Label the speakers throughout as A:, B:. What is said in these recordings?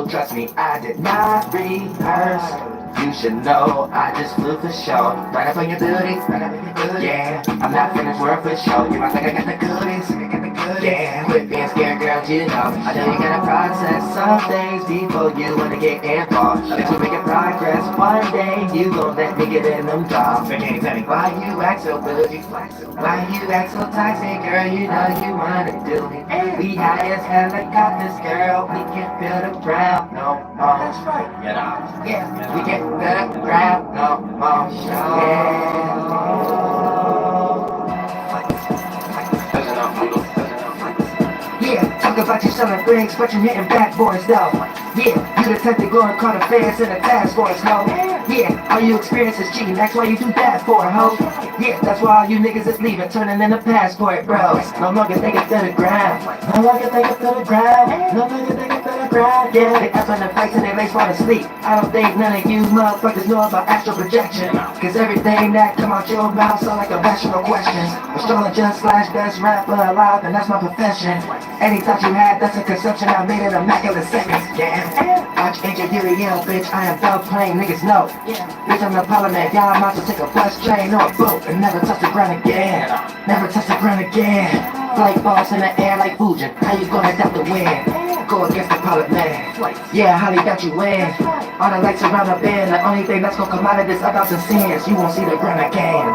A: Trust me, I did not rehearse. You should know I just flew for show. Right up on your booty, right up on your booty. Yeah, I'm not finished work for show. You might think I got the goodies, yeah, quit being scared, girl, you know. I know you gotta process some things before you wanna get involved. Since we're making progress, one day you gon' let me get in them dogs. So can you tell me why you act so bougie? Why you act so toxic, girl? You know you wanna do me. We high as helicopters, girl. We can't feel the ground no more. That's right. You know, yeah, we can't feel the ground no more. Yeah, talk about you selling bricks, but you're hitting bad boys though. Yeah, you the type to go and call the fans in the task force, no. Yeah, all you experience is cheating, that's why you do that for, ho. Yeah, that's why all you niggas is leaving, turning in a passport, bros. No longer thinking to the ground. No longer thinking to the ground. No longer thinking to the ground. Yeah, they up on the face and they lace fall asleep. I don't think none of you motherfuckers know about astral projection. Cause everything that come out your mouth sound like a rational question. Astrologer slash best rapper alive, and that's my profession. Any thought you had, that's a conception, I made it immaculate seconds, yeah. Archangel Uriel, bitch, I am dog playing, niggas know. Bitch, I'm the Pilotman, y'all about to take a bus, train, or a boat and never touch the ground again. Never touch the ground again. Flight balls in the air like Fujin, how you gonna adapt the wind? Go against the Pilotman, yeah, Holly got you in. All the lights around the bend, the only thing that's gonna come out of this about some sins. You won't see the ground again.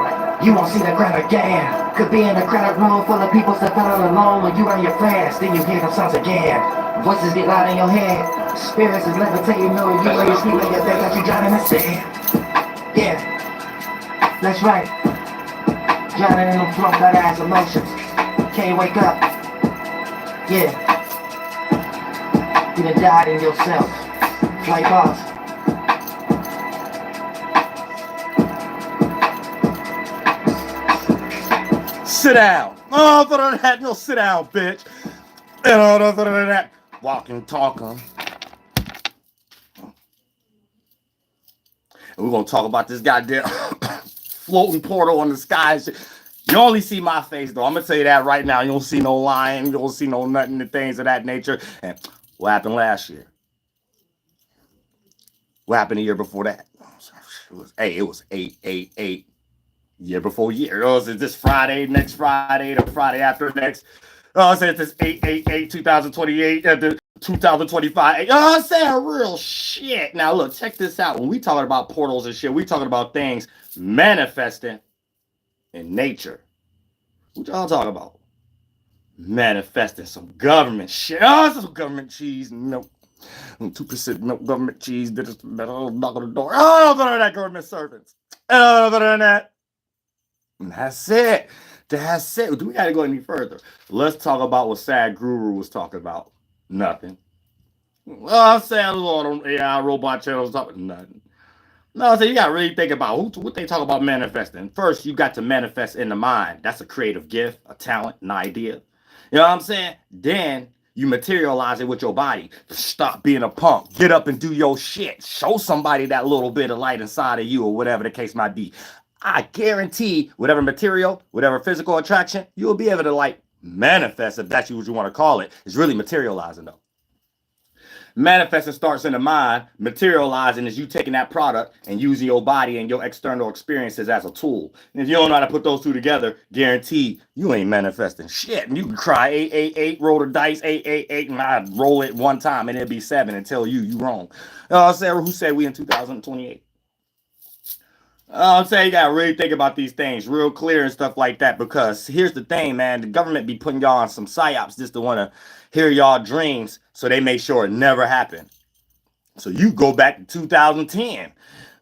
A: You won't see the ground again. Could be in a crowded room full of people stepping all alone when you and your friends. Then you hear them sounds again. Voices get loud in your head. Spirits is levitating over you while you sleep in your bed like you drowning in sand. Yeah, that's right. Drowning in them flunked out ass emotions. Can't wake up. Yeah, you done died in yourself. Flight boss.
B: Sit down. Oh, other than that, no, sit down, bitch. And other than that, walking, talking. And we're gonna talk about this goddamn floating portal on the sky. You only see my face, though. I'm gonna tell you that right now. You don't see no lion. You don't see no nothing, the things of that nature. And what happened last year? What happened the year before that? It was 888. Year before year. Oh, is it this Friday, next Friday, the Friday after next? Oh, I said this 888, 2028, 2025. Oh, I said real shit. Now, look, check this out. When we talking about portals and shit, we talking about things manifesting in nature. What y'all talking about? Manifesting some government shit. Oh, some government cheese. Nope. 2% milk government cheese. That'll knock on the door. Oh, other than that, government servants. Other than that. That's it. That's it. Do we got to go any further? Let's talk about what Sad Guru was talking about. Nothing. Well, I'm saying a lot on AI robot channels talking nothing. No, so you got to really think about what they talk about manifesting. First, you got to manifest in the mind. That's a creative gift, a talent, an idea. You know what I'm saying? Then you materialize it with your body. Stop being a punk. Get up and do your shit. Show somebody that little bit of light inside of you or whatever the case might be. I guarantee whatever material, whatever physical attraction, you'll be able to like manifest, if that's what you want to call it. It's really materializing though. Manifesting starts in the mind. Materializing is you taking that product and using your body and your external experiences as a tool. And if you don't know how to put those two together, guarantee you ain't manifesting shit. And you can cry 888, roll the dice 888, and I roll it one time and it'll be 7 and tell you wrong. Sarah, who said we in 2028? I'm saying you gotta really think about these things real clear and stuff like that, because here's the thing, man. The government be putting y'all on some psyops just to want to hear y'all dreams, so they make sure it never happened. So you go back to 2010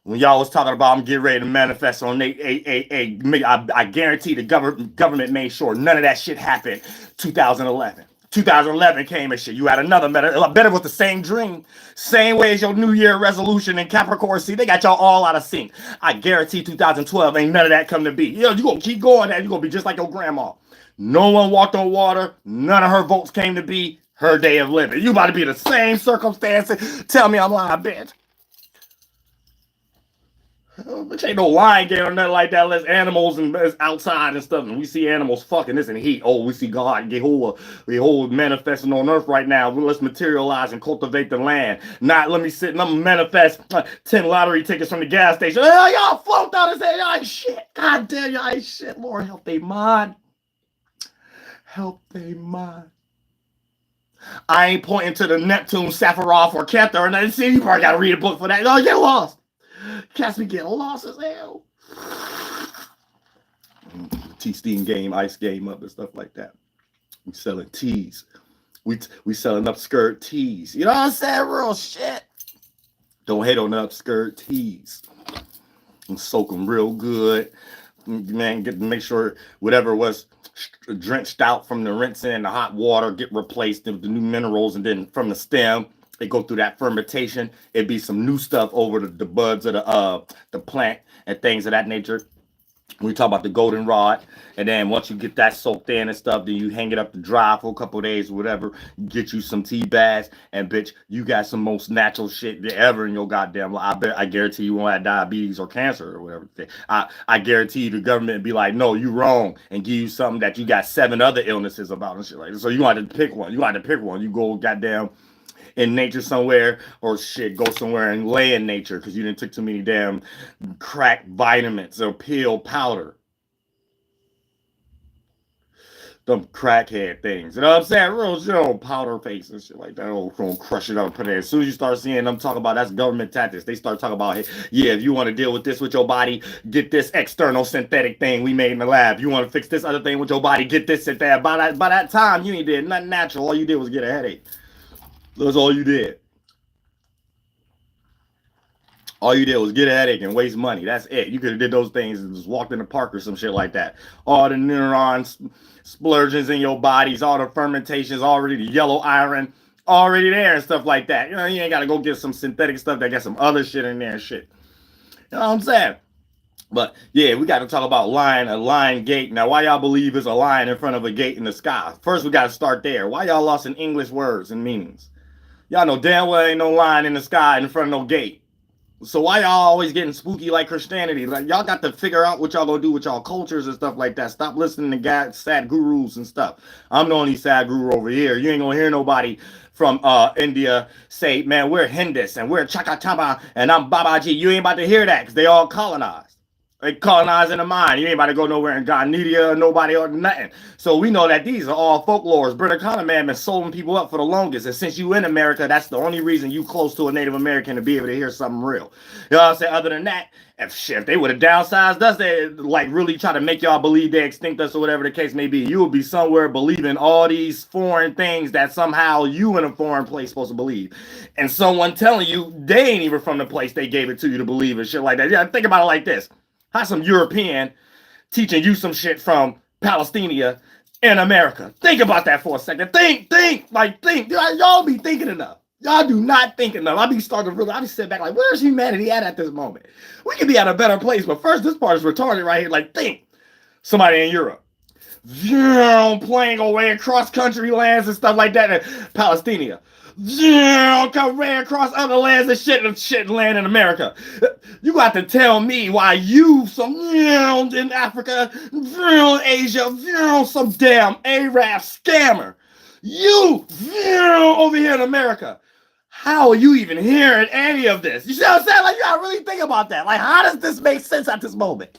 B: when y'all was talking about I'm getting ready to manifest on 888. I guarantee the government made sure none of that shit happened. 2011. 2011 came and shit. You had another better with the same dream, same way as your New Year resolution in Capricorn. See, they got y'all all out of sync. I guarantee 2012 ain't none of that come to be. You know, you gonna keep going, and you gonna be just like your grandma. No one walked on water. None of her votes came to be. Her day of living. You about to be in the same circumstances. Tell me I'm lying, bitch. Which ain't no lying game or nothing like that. Unless animals and outside and stuff, and we see animals fucking this in heat. Oh, we see God behold manifesting on earth right now. Let's materialize and cultivate the land. Not let me sit and I'm manifest 10 lottery tickets from the gas station. Oh, y'all float out and say y'all ain't shit. God damn, y'all ain't shit. Lord, help they mind. Help they mind. I ain't pointing to the Neptune, Sephiroth, or Kepler, and I see you probably gotta read a book for that. Oh, get lost. Cats be getting lost as hell. Tea-steam game, ice game up and stuff like that. We selling teas. We selling upskirt teas. You know what I'm saying? Real shit. Don't hate on the upskirt teas. And soak them real good. Man, make sure whatever was drenched out from the rinsing and the hot water get replaced with the new minerals, and then from the stem they go through that fermentation. It'd be some new stuff over the buds of the plant and things of that nature. We talk about the goldenrod, and then once you get that soaked in and stuff, then you hang it up to dry for a couple of days or whatever. Get you some tea bags, and bitch, you got some most natural shit ever in your goddamn life. I guarantee you won't have diabetes or cancer or whatever. I guarantee you the government would be like, no, you wrong, and give you something that you got 7 other illnesses about and shit like that. So you have to pick one. You go goddamn in nature somewhere, or shit, go somewhere and lay in nature because you didn't took too many damn crack vitamins or pill powder. Them crackhead things. You know what I'm saying? Real powder face and shit like that. Gonna crush it up, put it in. As soon as you start seeing them talk about that's government tactics, they start talking about, hey, yeah, if you want to deal with this with your body, get this external synthetic thing we made in the lab. You want to fix this other thing with your body, get this and that. By that time, you ain't did nothing natural. All you did was get a headache. That's all you did. All you did was get a headache and waste money. That's it. You could have did those things and just walked in the park or some shit like that. All the neurons, splurges in your bodies, all the fermentations, already the yellow iron, already there and stuff like that. You know, you ain't got to go get some synthetic stuff that got some other shit in there and shit. You know what I'm saying? But yeah, we got to talk about a lion gate. Now, why y'all believe is a lion in front of a gate in the sky? First, we got to start there. Why y'all lost in English words and meanings? Y'all know damn well ain't no lion in the sky in front of no gate. So why y'all always getting spooky like Christianity? Like, y'all got to figure out what y'all gonna do with y'all cultures and stuff like that. Stop listening to God, sad gurus and stuff. I'm the only sad guru over here. You ain't gonna hear nobody from India say, man, we're Hindus and we're Chakatama and I'm Babaji. You ain't about to hear that because they all colonized. They colonizing the mind. You ain't about to go nowhere in Ghanaian or nobody or nothing. So we know that these are all folklores. Brother Conner man been solding people up for the longest. And since you in America, that's the only reason you close to a Native American to be able to hear something real. You know what I'm saying? Other than that, if they would have downsized us, they like really try to make y'all believe they extinct us or whatever the case may be. You would be somewhere believing all these foreign things that somehow you in a foreign place supposed to believe. And someone telling you they ain't even from the place they gave it to you to believe and shit like that. Yeah, think about it like this. How some European teaching you some shit from Palestine in America? Think about that for a second. Think. Y'all be thinking enough. Y'all do not think enough. I be starting to realize, I be sitting back like, where's humanity at this moment? We could be at a better place, but first, this part is retarded right here. Like, think somebody in Europe, playing away across country lands and stuff like that, and Palestinian, come ran across other lands and shit land in America. You got to tell me why you, some in Africa, Asia, some damn Arab scammer, you over here in America. How are you even hearing any of this? You see what I'm saying? Like, you gotta really think about that. Like, how does this make sense at this moment?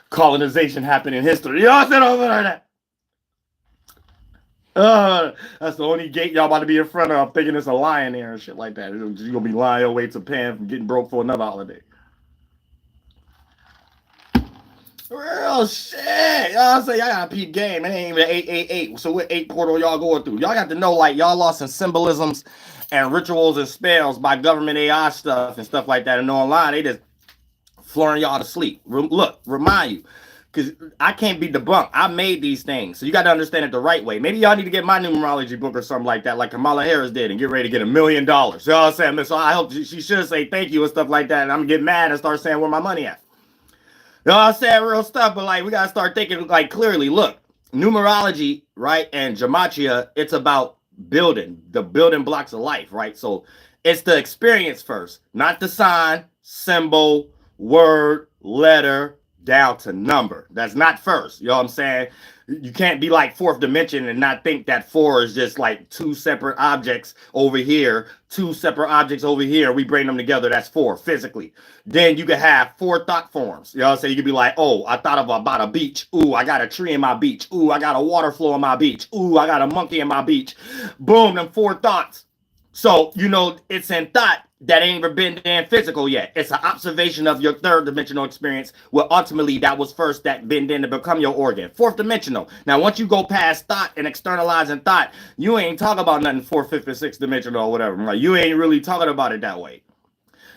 B: Colonization happened in history. Y'all said over there that. That's the only gate y'all about to be in front of, thinking it's a lion there and shit like that. You're gonna be lying your way to Japan from getting broke for another holiday. Real shit. Y'all say y'all got a peep game. It ain't even 888. So what 8 portal y'all going through? Y'all got to know, like, y'all lost in symbolisms and rituals and spells by government AI stuff and stuff like that. And online, they just flooring y'all to sleep. Look, remind you, because I can't be debunked. I made these things. So you got to understand it the right way. Maybe y'all need to get my numerology book or something like that, like Kamala Harris did, and get ready to get $1 million. You know what I'm saying? So I hope she should say thank you and stuff like that. And I'm going to get mad and start saying where my money at. You know what I'm saying? Real stuff. But like, we got to start thinking like clearly. Look, numerology, right? And gematria, it's about building, the building blocks of life, right? So it's the experience first, not the sign, symbol, word, letter, down to number. That's not first. You know what I'm saying? You can't be like fourth dimension and not think that 4 is just like 2 separate objects over here, 2 separate objects over here. We bring them together. That's 4 physically. Then you can have 4 thought forms. You know what I'm saying? You can be like, oh, I thought about a beach. Ooh, I got a tree in my beach. Ooh, I got a water flow in my beach. Ooh, I got a monkey in my beach. Boom, them 4 thoughts. So, you know, it's in thought that ain't even been there in physical yet. It's an observation of your 3rd dimensional experience, where ultimately that was first that been there to become your organ. 4th dimensional. Now, once you go past thought and externalizing thought, you ain't talking about nothing 4th, 5th, and 6th dimensional or whatever. Like, you ain't really talking about it that way.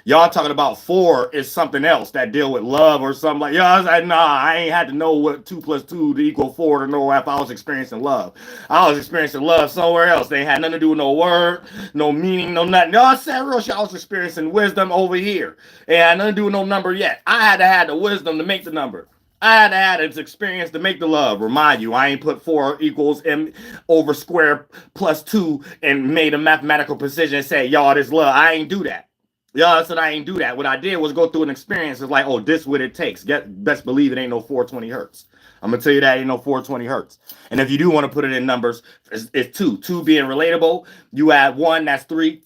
B: Y'all talking about 4 is something else that deal with love or something like, I was like, nah, I ain't had to know what 2 + 2 to equal 4 to know if I was experiencing love. I was experiencing love somewhere else. They ain't had nothing to do with no word, no meaning, no nothing. Y'all said real shit. I was experiencing wisdom over here. It had nothing to do with no number yet. I had to have the wisdom to make the number. I had to have its experience to make the love. Remind you, I ain't put 4 equals m over square plus 2 and made a mathematical precision and say, y'all, this love. I ain't do that. I said I ain't do that. What I did was go through an experience. It's like, oh, this what it takes. Best believe it ain't no 420 hertz. I'm going to tell you that ain't no 420 hertz. And if you do want to put it in numbers, it's 2. 2 being relatable. You add 1, that's 3.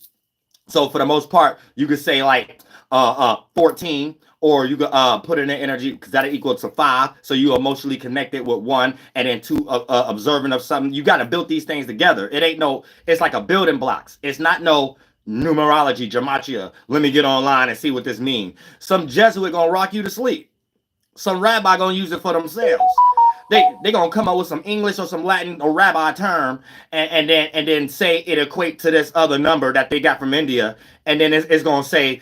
B: So for the most part, you could say like 14, or you could put in the energy because that equals to 5. So you emotionally connected with 1, and then 2 observant of something. You got to build these things together. It ain't no, it's like a building blocks. It's not no numerology, gematria. Let me get online and see what this means. Some Jesuit gonna rock you to sleep. Some rabbi gonna use it for themselves. They gonna come up with some English or some Latin or rabbi term and then say it equate to this other number that they got from India, and then it's gonna say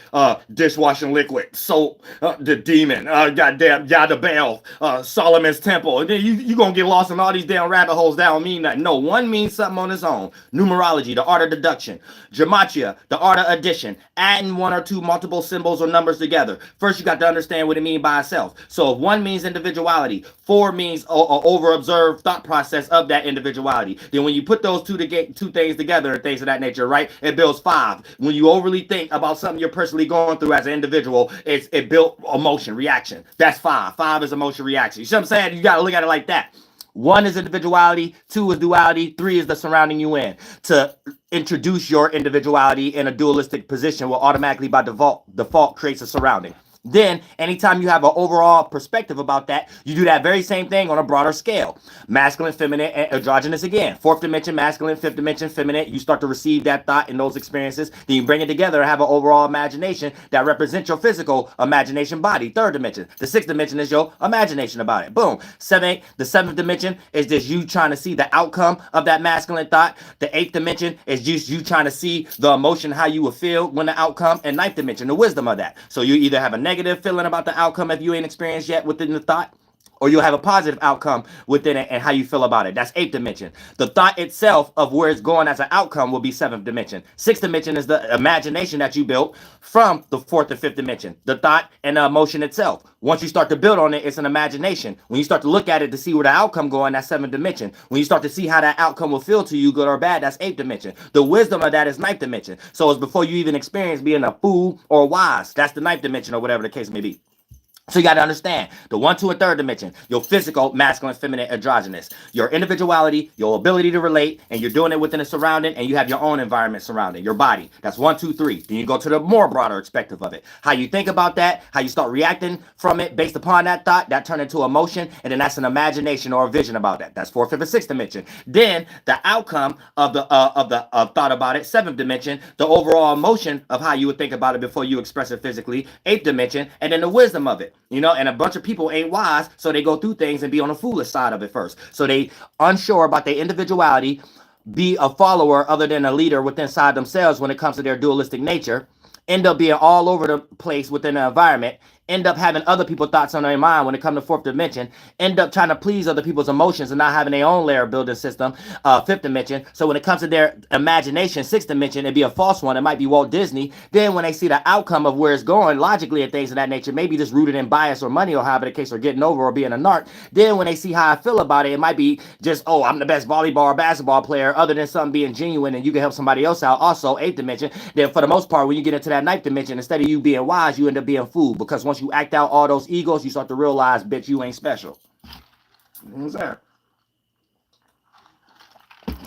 B: dishwashing liquid, soap, the demon, goddamn Yada Solomon's temple, and then you gonna get lost in all these damn rabbit holes that don't mean nothing. No, one means something on its own. Numerology, the art of deduction. Gematria, the art of addition, adding 1 or 2 multiple symbols or numbers together. First, you got to understand what it means by itself. So if 1 means individuality, 4 means over-observed thought process of that individuality. Then when you put those two things together and things of that nature, right, it builds 5. When you overly think about something you're personally going through as an individual, it built emotion, reaction. That's 5. 5 is emotion, reaction. You see what I'm saying? You got to look at it like that. 1 is individuality, 2 is duality, 3 is the surrounding you in. To introduce your individuality in a dualistic position will automatically by default creates a surrounding. Then, anytime you have an overall perspective about that, you do that very same thing on a broader scale. Masculine, feminine, and androgynous again. 4th dimension, masculine, 5th dimension, feminine. You start to receive that thought in those experiences. Then you bring it together and have an overall imagination that represents your physical imagination body. 3rd dimension. The 6th dimension is your imagination about it. Boom. The 7th dimension is just you trying to see the outcome of that masculine thought. The 8th dimension is just you trying to see the emotion, how you will feel when the outcome. And 9th dimension, the wisdom of that. So you either have a negative feeling about the outcome if you ain't experienced yet within the thought, or you'll have a positive outcome within it and how you feel about it. That's 8th dimension. The thought itself of where it's going as an outcome will be 7th dimension. 6th dimension is the imagination that you built from the 4th and 5th dimension, the thought and the emotion itself. Once you start to build on it, it's an imagination. When you start to look at it to see where the outcome going, that's 7th dimension. When you start to see how that outcome will feel to you, good or bad, that's 8th dimension. The wisdom of that is 9th dimension. So it's before you even experience being a fool or wise. That's the 9th dimension or whatever the case may be. So you got to understand the 1, 2, and 3rd dimension, your physical, masculine, feminine, androgynous, your individuality, your ability to relate, and you're doing it within a surrounding, and you have your own environment surrounding your body. That's 1, 2, 3. Then you go to the more broader perspective of it. How you think about that, how you start reacting from it based upon that thought, that turn into emotion, and then that's an imagination or a vision about that. That's 4th, 5th, and 6th dimension. Then the outcome of the thought about it, 7th dimension, the overall emotion of how you would think about it before you express it physically, 8th dimension, and then the wisdom of it. You know, and a bunch of people ain't wise, so they go through things and be on the foolish side of it first. So they unsure about their individuality, be a follower other than a leader within inside themselves when it comes to their dualistic nature, end up being all over the place within the environment, end up having other people's thoughts on their mind when it comes to 4th dimension, end up trying to please other people's emotions and not having their own layer building system, 5th dimension. So when it comes to their imagination, 6th dimension, it'd be a false one. It might be Walt Disney. Then when they see the outcome of where it's going logically and things of that nature, maybe just rooted in bias or money or however the case, or getting over or being a narc. Then when they see how I feel about it, it might be just, oh, I'm the best volleyball or basketball player, other than something being genuine and you can help somebody else out. Also 8th dimension. Then for the most part, when you get into that 9th dimension, instead of you being wise, you end up being fooled, because once you act out all those egos, you start to realize, bitch, you ain't special. What's that?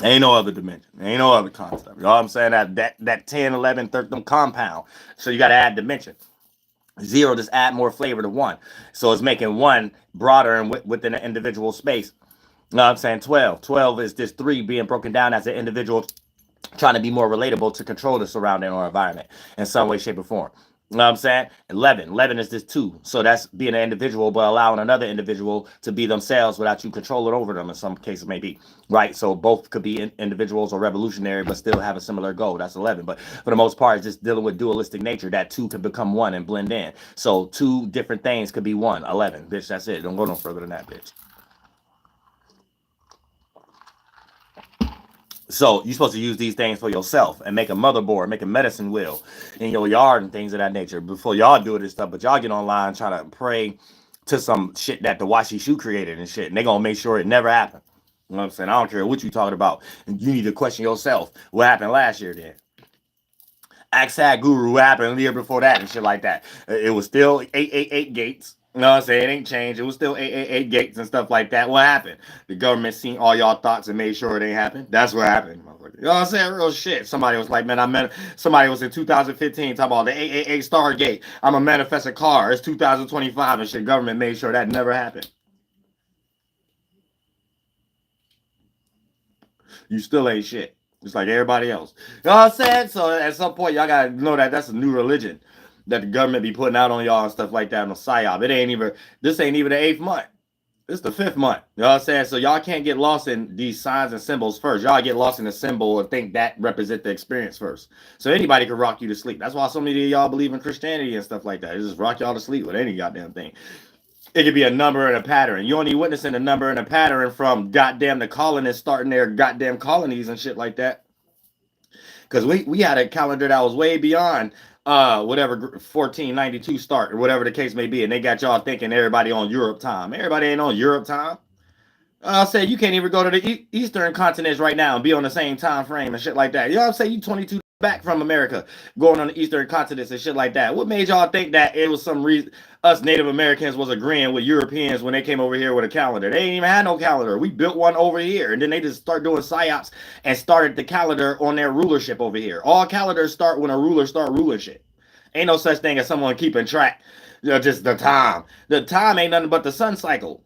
B: Ain't no other dimension. Ain't no other concept. You know what I'm saying? That 10, 11, 13 compound. So you got to add dimension. 0 just add more flavor to 1. So it's making 1 broader and within an individual space. You know what I'm saying? 12. 12 is this 3 being broken down as an individual, trying to be more relatable to control the surrounding or environment in some way, shape, or form. You know what I'm saying? 11 is this 2. So that's being an individual, but allowing another individual to be themselves without you controlling over them in some cases, maybe. Right? So both could be individuals or revolutionary, but still have a similar goal. That's 11. But for the most part, it's just dealing with dualistic nature. That 2 could become 1 and blend in. So 2 different things could be 1. 11. Bitch, that's it. Don't go no further than that, bitch. So you're supposed to use these things for yourself and make a motherboard, make a medicine wheel in your yard and things of that nature before y'all do this stuff. But y'all get online trying to pray to some shit that the Washi Shoe created and shit, and they gonna make sure it never happened. You know what I'm saying? I don't care what you talking about. And you need to question yourself. What happened last year then? Ask that guru what happened the year before that and shit like that. It was still 888 gates. You know what I'm saying? It ain't changed. It was still 888 gates and stuff like that. What happened? The government seen all y'all thoughts and made sure it ain't happened. That's what happened. You know what I'm saying? Real shit. Somebody was like, man, somebody was in 2015 talking about the 888 Stargate. I'm a manifest a car. It's 2025 and shit. Government made sure that never happened. You still ain't shit. Just like everybody else. You know what I'm saying? So at some point, y'all gotta know that that's a new religion that the government be putting out on y'all and stuff like that on the psyop. This ain't even the 8th month. This is the 5th month. You know what I'm saying? So y'all can't get lost in these signs and symbols first. Y'all get lost in the symbol and think that represent the experience first. So anybody can rock you to sleep. That's why so many of y'all believe in Christianity and stuff like that. It just rock y'all to sleep with any goddamn thing. It could be a number and a pattern. You only witnessing a number and a pattern from goddamn the colonists starting their goddamn colonies and shit like that. Because we had a calendar that was way beyond whatever 1492 start or whatever the case may be, and they got y'all thinking everybody on Europe time. Everybody ain't on Europe time. I said you can't even go to the Eastern continents right now and be on the same time frame and shit like that. You know what I'm saying? You 22 back from America going on the Eastern continents and shit like that. What made y'all think that it was some reason us Native Americans was agreeing with Europeans when they came over here with a calendar? They ain't even had no calendar. We built one over here, and then they just start doing psyops and started the calendar on their rulership over here. All calendars start when a ruler start ruling shit. Ain't no such thing as someone keeping track. You know, just the time. The time ain't nothing but the sun cycle.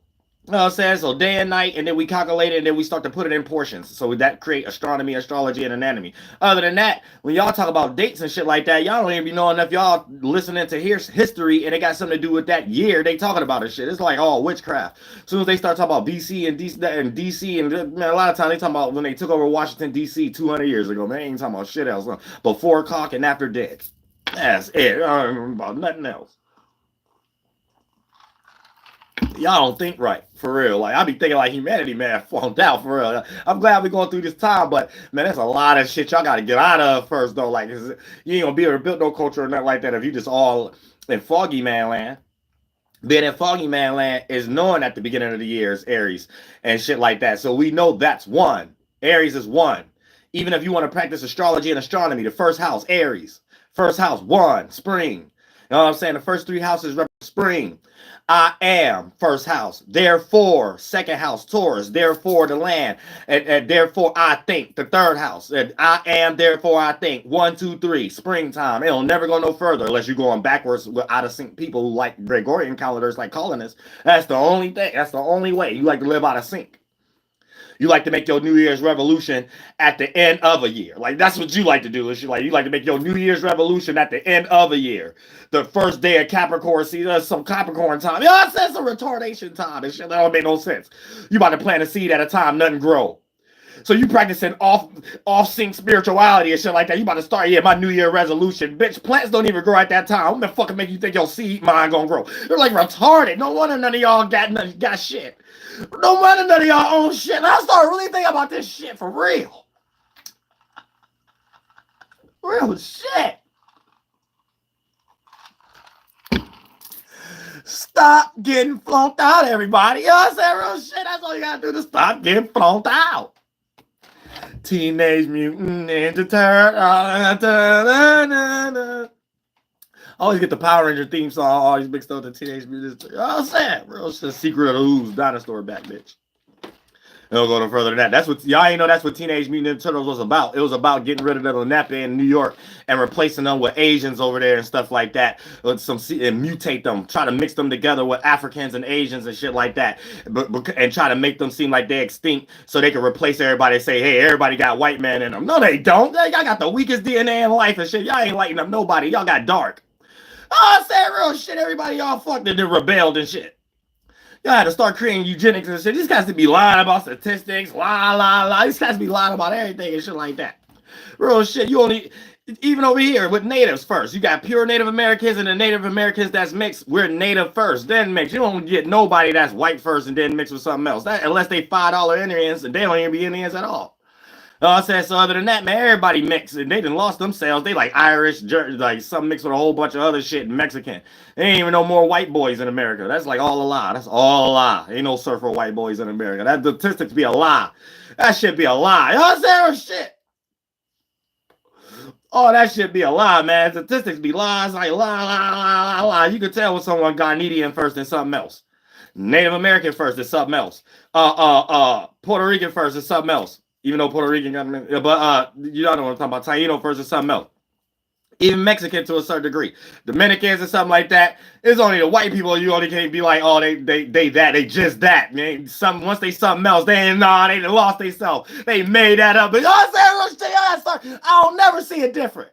B: You know what I'm saying? So day and night, and then we calculate it, and then we start to put it in portions. So that create astronomy, astrology, and anatomy. Other than that, when y'all talk about dates and shit like that, y'all don't even be knowing if y'all listening to history, and it got something to do with that year they talking about this shit. It's like all witchcraft. As soon as they start talking about BC and DC, and man, a lot of times they talking about when they took over Washington, D.C. 200 years ago. Man, they ain't talking about shit else. Before cock and after dead. That's it. I don't know about nothing else. Y'all don't think right, for real. Like, I be thinking like humanity, man, flunked out, for real. I'm glad we're going through this time, but, man, there's a lot of shit y'all got to get out of first, though. Like, you ain't going to be able to build no culture or nothing like that if you just all in foggy man land. Being in foggy man land is knowing at the beginning of the year is Aries and shit like that. So we know that's one. Aries is one. Even if you want to practice astrology and astronomy, the first house, Aries. First house, one, spring. You know what I'm saying? The first three houses represent spring. I am, first house. Therefore, second house, Taurus. Therefore, the land. And therefore, I think, the third house. And I am, therefore, I think. 1, 2, 3, springtime. It'll never go no further unless you're going backwards with out of sync people who like Gregorian calendars, like colonists. That's the only thing. That's the only way. You like to live out of sync. You like to make your New Year's revolution at the end of a year. Like, that's what you like to do. You like to make your New Year's revolution at the end of a year. The first day of Capricorn season, some Capricorn time. You know what I'm saying? Some retardation time. And shit, that don't make no sense. You about to plant a seed at a time, nothing grow. So you practicing off-sync spirituality and shit like that. You about to start, my New Year resolution. Bitch, plants don't even grow at that time. What the fuck make you think your seed mind gonna grow? They're like retarded. No wonder none of y'all got shit. No wonder none of y'all own shit. And I started really thinking about this shit for real. Real shit. Stop getting flunked out, everybody. You know what I'm saying? Real shit. That's all you gotta do to stop getting flunked out. Teenage Mutant Ninja Turtles. I always get the Power Ranger theme song always mixed up with the Teenage Mutant. You know what I'm saying? Real shit. Secret of the Ooze dinosaur back, bitch. It'll go no further than that. That's what y'all ain't know. That's what Teenage Mutant Ninja Turtles was about. It was about getting rid of the Napa in New York and replacing them with Asians over there and stuff like that. And mutate them, try to mix them together with Africans and Asians and shit like that, and try to make them seem like they're extinct so they can replace everybody and say, hey, everybody got white man in them. No, they don't. Y'all got the weakest DNA in life and shit. Y'all ain't lighting up nobody. Y'all got dark. Oh, I said real shit. Everybody y'all fucked and then rebelled and shit. Y'all had to start creating eugenics and shit. These guys to be lying about statistics, These guys to be lying about everything and shit like that. Real shit. You only, even over here with natives first. You got pure Native Americans and the Native Americans that's mixed. We're native first, then mixed. You don't get nobody that's white first and then mixed with something else. Unless they $5 Indians, and they don't even be Indians at all. I said, so other than that, man, everybody mixed and they done lost themselves. They like Irish, like some mixed with a whole bunch of other shit, Mexican. There ain't even no more white boys in America. That's like all a lie. That's all a lie. Ain't no surfer white boys in America. That statistics be a lie. That shit be a lie. You know what I'm saying? Shit. Oh, that shit be a lie, man. Statistics be lies, like lie. You can tell when someone Ghanaian first and something else. Native American first is something else. Puerto Rican first is something else. Even though Puerto Rican got, but you don't know what I'm talking about. Taino first or something else. Even Mexican to a certain degree. Dominicans or something like that. It's only the white people. You only can't be like, oh, they just that. Man, once they something else, they done lost themselves. They made that up. But you know what I'm saying? I don't never see it different.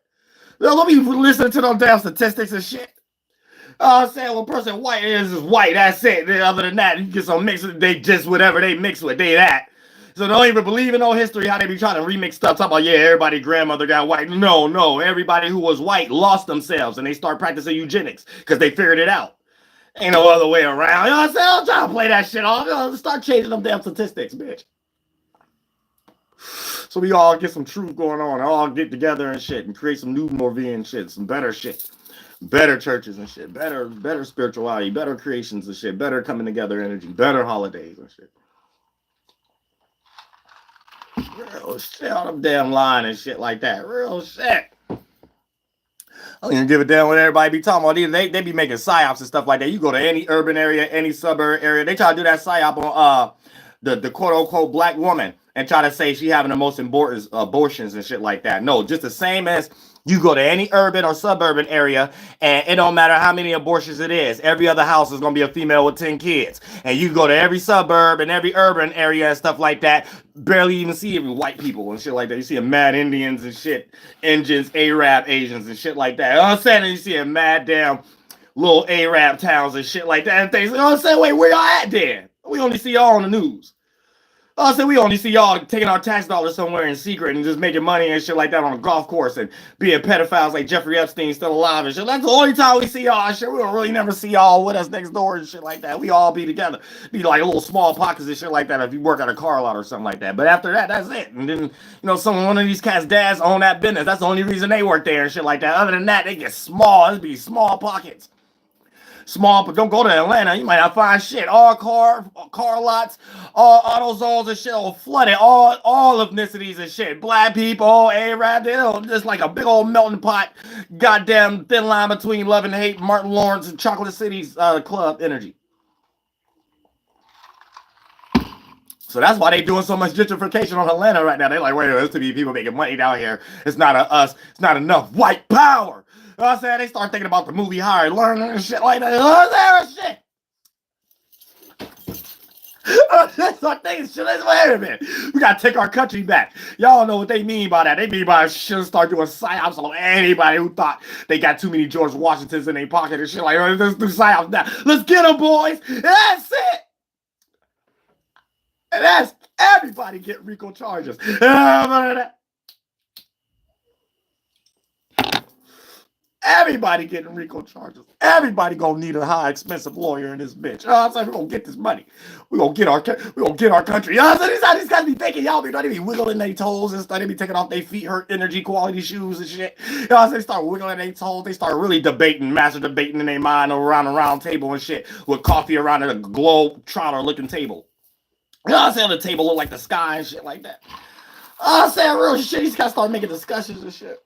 B: Let me listen to them damn statistics and shit. I'm saying one person white is white. That's it. Other than that, you get some mix. They just whatever they mix with. They that. So don't even believe in no history, how they be trying to remix stuff. Talk about, everybody grandmother got white. No. Everybody who was white lost themselves and they start practicing eugenics because they figured it out. Ain't no other way around. You know what I'm saying? I'm trying to play that shit off. Start changing them damn statistics, bitch. So we all get some truth going on. All get together and shit and create some new Moravian shit, some better shit. Better churches and shit. Better spirituality. Better creations and shit. Better coming together energy. Better holidays and shit. Real shit, all them damn lying and shit like that. Real shit. I don't even give a damn what everybody be talking about. They be making psyops and stuff like that. You go to any urban area, any suburb area, they try to do that psyop on the quote unquote black woman and try to say she having the most important abortions and shit like that. No, just the same as you go to any urban or suburban area, and it don't matter how many abortions it is. Every other house is going to be a female with 10 kids. And you go to every suburb and every urban area and stuff like that, barely even see every white people and shit like that. You see a mad Indians and shit, Indians, Arab, Asians and shit like that. You know what I'm saying? And you see a mad damn little Arab towns and shit like that and things. You know what I'm saying? Wait, where y'all at then? We only see y'all on the news. I said we only see y'all taking our tax dollars somewhere in secret and just making money and shit like that on a golf course and being pedophiles like Jeffrey Epstein still alive and shit. That's the only time we see y'all. Shit, we don't really never see y'all with us next door and shit like that. We all be together, be like a little small pockets and shit like that if you work at a car lot or something like that. But after that, that's it. And then one of these cats' dads own that business. That's the only reason they work there and shit like that. Other than that, they get small. It'd be small pockets. Small, but don't go to Atlanta. You might not find shit. All car lots, all auto zones and shit all flooded. All ethnicities and shit. Black people, Arab, just like a big old melting pot. Goddamn thin line between love and hate. Martin Lawrence and Chocolate City's club energy. So that's why they doing so much gentrification on Atlanta right now. They like, wait, there's too many people making money down here. It's not us. It's not enough white power. You know what I'm saying? They start thinking about the movie Higher Learning and shit like that. You know what I'm saying? Shit. Start thinking shit. Wait a minute. We gotta take our country back. Y'all know what they mean by that. They mean by shit start doing psyops on anybody who thought they got too many George Washingtons in their pocket and shit like that. Let's do psyops now. Let's get them, boys. That's it. And that's everybody get RICO charges. Everybody getting RICO charges. Everybody gonna need a high expensive lawyer in this bitch. I'm saying we're gonna get this money. We're gonna get our country. These guys be thinking y'all be not even wiggling their toes and stuff. They be taking off their feet hurt energy quality shoes and shit. They start wiggling their toes. They start really debating, master debating in their mind around a round table and shit with coffee around a globe trotter looking table. I'm saying the table look like the sky and shit like that. I'm saying real shit. These guys start making discussions and shit.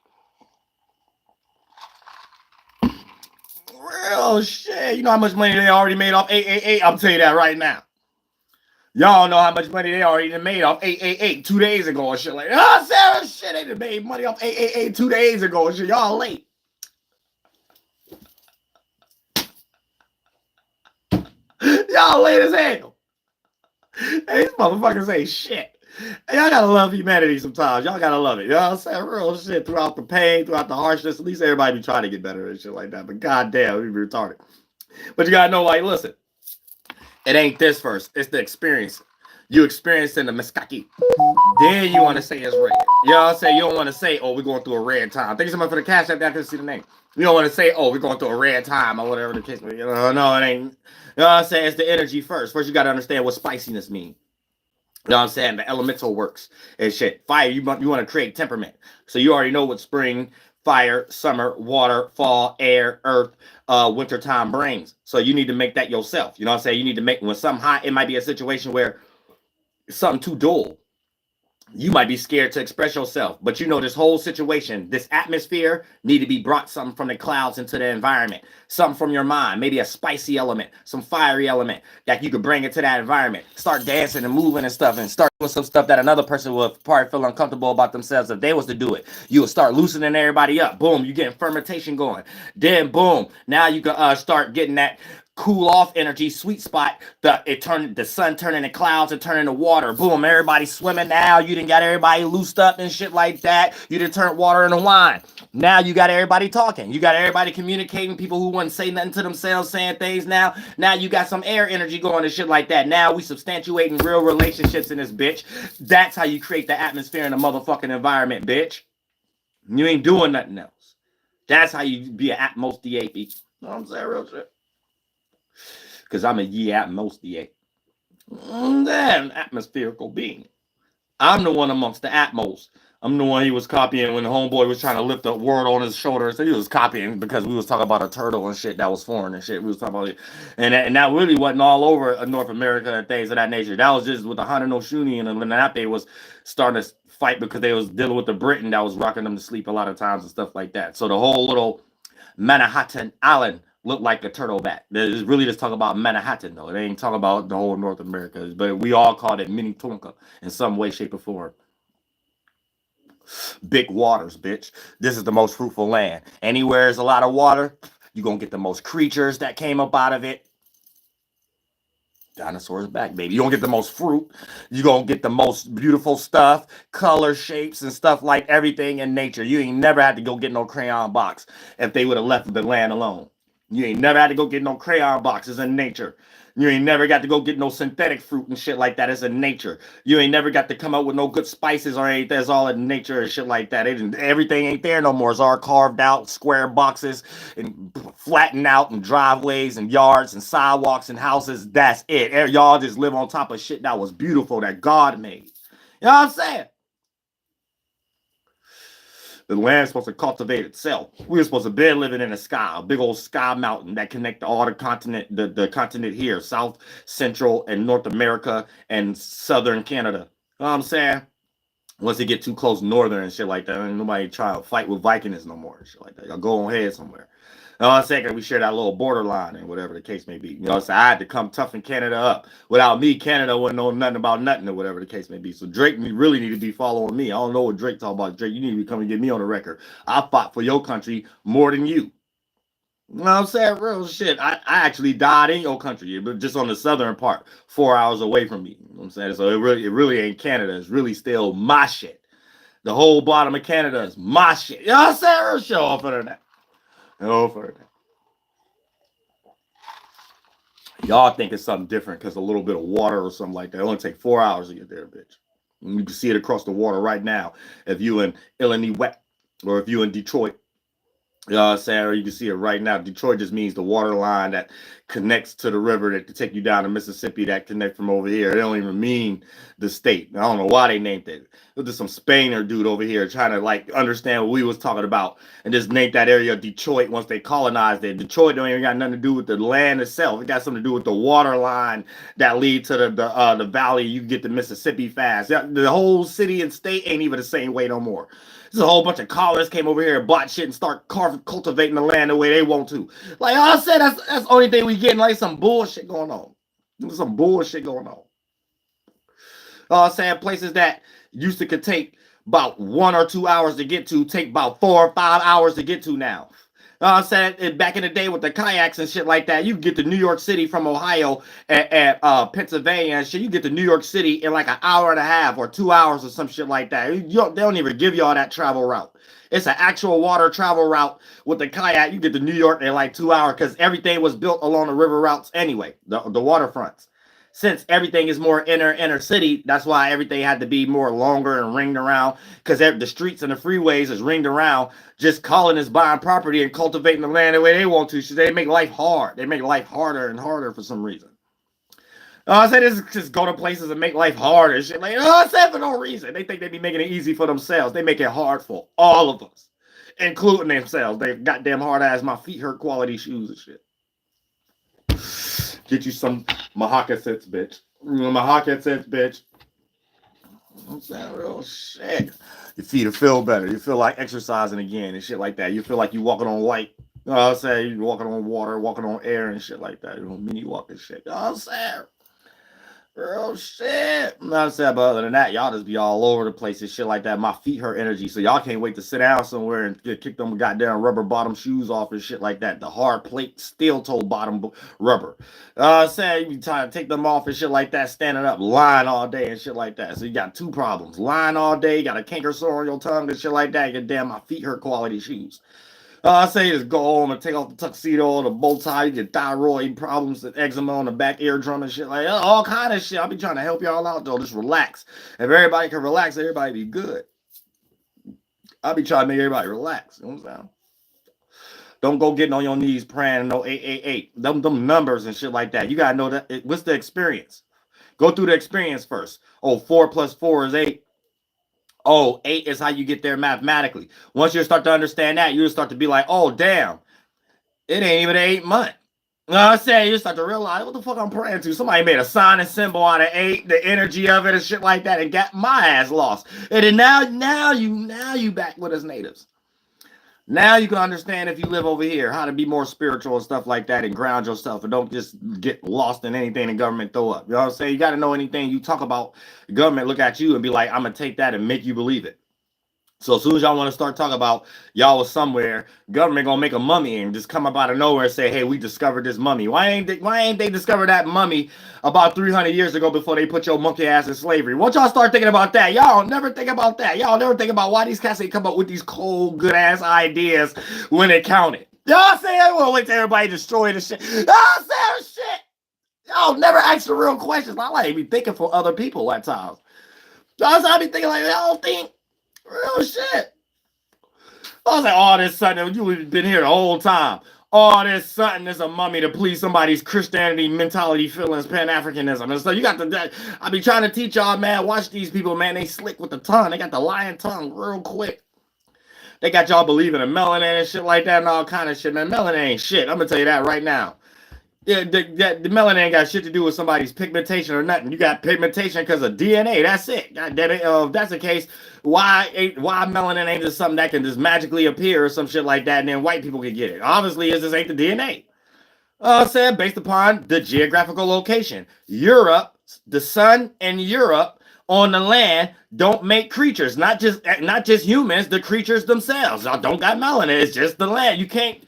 B: Real shit. You know how much money they already made off 888? I'll tell you that right now. Y'all know how much money they already made off 888 2 days ago and shit like that. I'm saying shit. They made money off 888 2 days ago and shit. Y'all late. Y'all late as hell. These motherfuckers ain't shit. Y'all gotta love humanity sometimes. Y'all gotta love it. You know what I'm saying? Real shit. Throughout the pain, throughout the harshness, at least everybody be trying to get better and shit like that. But goddamn, we be retarded. But you gotta know, like, listen, it ain't this first. It's the experience. You experience in the Miskaki. Then you want to say it's red. You know what I'm saying? You don't want to say, oh, we're going through a red time. Thank you so much for the cash app. I can see the name. You don't want to say, oh, we're going through a red time or whatever the case may be. No, it ain't. You know what I'm saying? It's the energy first. First, you got to understand what spiciness means. You know what I'm saying? The elemental works and shit. Fire, you want to create temperament. So you already know what spring, fire, summer, water, fall, air, earth, wintertime brings. So you need to make that yourself. You know what I'm saying? You need to make, when something hot, it might be a situation where it's something too dull. You might be scared to express yourself, but you know this whole situation, this atmosphere need to be brought something from the clouds into the environment, something from your mind, maybe a spicy element, some fiery element that you could bring into that environment. Start dancing and moving and stuff and start doing some stuff that another person would probably feel uncomfortable about themselves if they was to do it. You will start loosening everybody up. Boom, you getting fermentation going. Then boom, now you can start getting that cool off energy, sweet spot. The sun turning to clouds and turning to water. Boom, everybody swimming now. You done got everybody loosed up and shit like that. You done turned water into wine. Now you got everybody talking. You got everybody communicating. People who wouldn't say nothing to themselves saying things now. Now you got some air energy going and shit like that. Now we substantiating real relationships in this bitch. That's how you create the atmosphere in a motherfucking environment, bitch. You ain't doing nothing else. That's how you be an Atmos DA. You know what I'm saying? Real shit. Because I'm a Atmos DA. Damn, atmospherical being. I'm the one amongst the Atmos. I'm the one he was copying when the homeboy was trying to lift the word on his shoulder. So he was copying because we was talking about a turtle and shit that was foreign and shit. We was talking about it. And that really wasn't all over North America and things of that nature. That was just with the Haudenosaunee and the Lenape was starting to fight because they was dealing with the Britain that was rocking them to sleep a lot of times and stuff like that. So the whole little Manhattan Island look like a turtle bat. It's really just talking about Manhattan, though. It ain't talking about the whole North America. But we all called it Mini Tonka in some way, shape, or form. Big waters, bitch. This is the most fruitful land. Anywhere there's a lot of water, you're going to get the most creatures that came up out of it. Dinosaurs back, baby. You're going to get the most fruit. You're going to get the most beautiful stuff, color, shapes, and stuff like everything in nature. You ain't never had to go get no crayon box if they would have left the land alone. You ain't never had to go get no crayon boxes in nature. You ain't never got to go get no synthetic fruit and shit like that. It's in nature. You ain't never got to come up with no good spices or anything. It's all in nature and shit like that. Everything ain't there no more. It's all carved out, square boxes and flattened out, and driveways and yards and sidewalks and houses. That's it. Y'all just live on top of shit that was beautiful, that God made. You know what I'm saying? The land's supposed to cultivate itself. We're supposed to be living in the sky, a big old sky mountain that connect all the continent, the continent here, South, Central, and North America, and Southern Canada. You know what I'm saying? Once they get too close northern and shit like that, ain't nobody try to fight with Vikings no more and shit like that. Y'all go on ahead somewhere. You know what I'm saying? We share that little borderline and whatever the case may be. You know what I'm saying? I had to come toughen Canada up. Without me, Canada wouldn't know nothing about nothing or whatever the case may be. So Drake really need to be following me. I don't know what Drake talk about. Drake, you need to be coming and get me on the record. I fought for your country more than you. You know what I'm saying? Real shit. I actually died in your country, but just on the southern part, 4 hours away from me. You know what I'm saying? So it really ain't Canada. It's really still my shit. The whole bottom of Canada is my shit. You know what I'm saying? Real show off of that. Over that. Y'all think it's something different because a little bit of water or something like that. It only take 4 hours to get there, bitch. And you can see it across the water right now. If you in Illinois or if you in Detroit, you know what I'm saying? Or you can see it right now. Detroit just means the water line that connects to the river that to take you down to Mississippi that connect from over here. It don't even mean the state. I don't know why they named it. It was just some Spainer dude over here trying to like understand what we was talking about and just named that area Detroit once they colonized it. Detroit don't even got nothing to do with the land itself. It got something to do with the water line that lead to the valley. You get the Mississippi fast. The whole city and state ain't even the same way no more. There's a whole bunch of colonists came over here and bought shit and start cultivating the land the way they want to. Like I said, that's the only thing we getting, like some bullshit going on. There's some bullshit going on. I'm saying places that used to could take about 1 or 2 hours to get to, take about 4 or 5 hours to get to now. I'm saying back in the day with the kayaks and shit like that, you get to New York City from Ohio and Pennsylvania and shit. You get to New York City in like an hour and a half or 2 hours or some shit like that. They don't even give y'all that travel route. It's an actual water travel route with the kayak. You get to New York in like 2 hours because everything was built along the river routes anyway, the waterfronts. Since everything is more inner city, that's why everything had to be more longer and ringed around, because the streets and the freeways is ringed around just colonists buying property and cultivating the land the way they want to. So they make life hard. They make life harder and harder for some reason. I said this just go to places and make life harder and shit. Like, I said for no reason. They think they be making it easy for themselves. They make it hard for all of us, including themselves. They goddamn hard ass, my feet hurt quality shoes and shit. Get you some moccasins, bitch. Moccasins, bitch. I'm saying real shit. Your feet will feel better. You feel like exercising again and shit like that. You feel like you walking on light. You know what I'm saying? You walking on water, walking on air and shit like that. You know, mini walking shit. You know what I'm saying? Real shit. I'm not saying, but other than that, y'all just be all over the place and shit like that. My feet hurt energy, so y'all can't wait to sit down somewhere and get kicked them goddamn rubber bottom shoes off and shit like that. The hard plate, steel toe bottom rubber. Saying you trying to take them off and shit like that, standing up, lying all day and shit like that. So you got two problems: lying all day, you got a canker sore on your tongue and shit like that. Your damn my feet hurt quality shoes. I say just go home and take off the tuxedo, the bow tie, you get thyroid problems, and eczema on the back eardrum and shit like that. All kind of shit. I'll be trying to help y'all out though. Just relax. If everybody can relax, everybody be good. I'll be trying to make everybody relax. You know what I'm saying? Don't go getting on your knees praying no 888. Them numbers and shit like that. You gotta know that. What's the experience? Go through the experience first. Oh, 4 plus 4 is 8. Oh, 8 is how you get there mathematically. Once you start to understand that, you start to be like, oh, damn, it ain't even 8 months. You know what I'm saying? You start to realize, what the fuck I'm praying to? Somebody made a sign and symbol out of 8, the energy of it and shit like that, and got my ass lost. And then now you back with us natives. Now you can understand, if you live over here, how to be more spiritual and stuff like that and ground yourself and don't just get lost in anything the government throw up. You know what I'm saying? You got to know anything you talk about, the government look at you and be like, I'm going to take that and make you believe it. So as soon as y'all want to start talking about y'all was somewhere, government going to make a mummy and just come up out of nowhere and say, hey, we discovered this mummy. Why ain't they discovered that mummy about 300 years ago before they put your monkey ass in slavery? Once y'all start thinking about that, y'all never think about that. Y'all never think about why these cats ain't come up with these cold, good ass ideas when it counted. Y'all say I want to wait till everybody destroy the shit. Y'all say shit. Y'all never ask the real questions. I like to be thinking for other people at times. Y'all say I be thinking like, y'all think real shit. I was like, oh, this something, you've been here the whole time. Oh, there's something, there's a mummy to please somebody's Christianity, mentality, feelings, Pan-Africanism. And so you got the, I be trying to teach y'all, man, watch these people, man, they slick with the tongue. They got the lion tongue real quick. They got y'all believing in melanin and shit like that and all kind of shit, man. Melanin ain't shit. I'm going to tell you that right now. Yeah, the melanin ain't got shit to do with somebody's pigmentation or nothing. You got pigmentation because of DNA. That's it. God damn it. If that's the case, why melanin ain't just something that can just magically appear or some shit like that, and then white people can get it? Obviously, it just ain't the DNA. Said based upon the geographical location. Europe, the sun and Europe on the land don't make creatures, not just humans, the creatures themselves. Y'all don't got melanin. It's just the land. You can't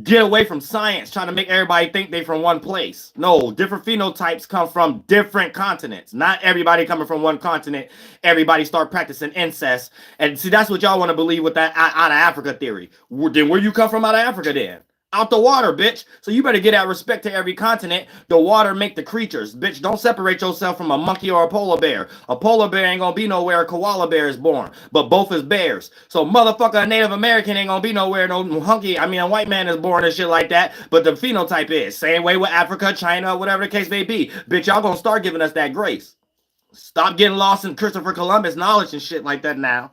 B: get away from science trying to make everybody think they from one place. No, different phenotypes come from different continents. Not everybody coming from one continent. Everybody start practicing incest. And see, that's what y'all want to believe with that out of Africa theory. Then where you come from out of Africa then? Out the water, bitch. So you better get that respect to every continent. The water make the creatures. Bitch, don't separate yourself from a monkey or a polar bear. A polar bear ain't gonna be nowhere a koala bear is born. But both is bears. So motherfucker, a Native American ain't gonna be nowhere no a white man is born and shit like that. But the phenotype is. Same way with Africa, China, whatever the case may be. Bitch, y'all gonna start giving us that grace. Stop getting lost in Christopher Columbus knowledge and shit like that now.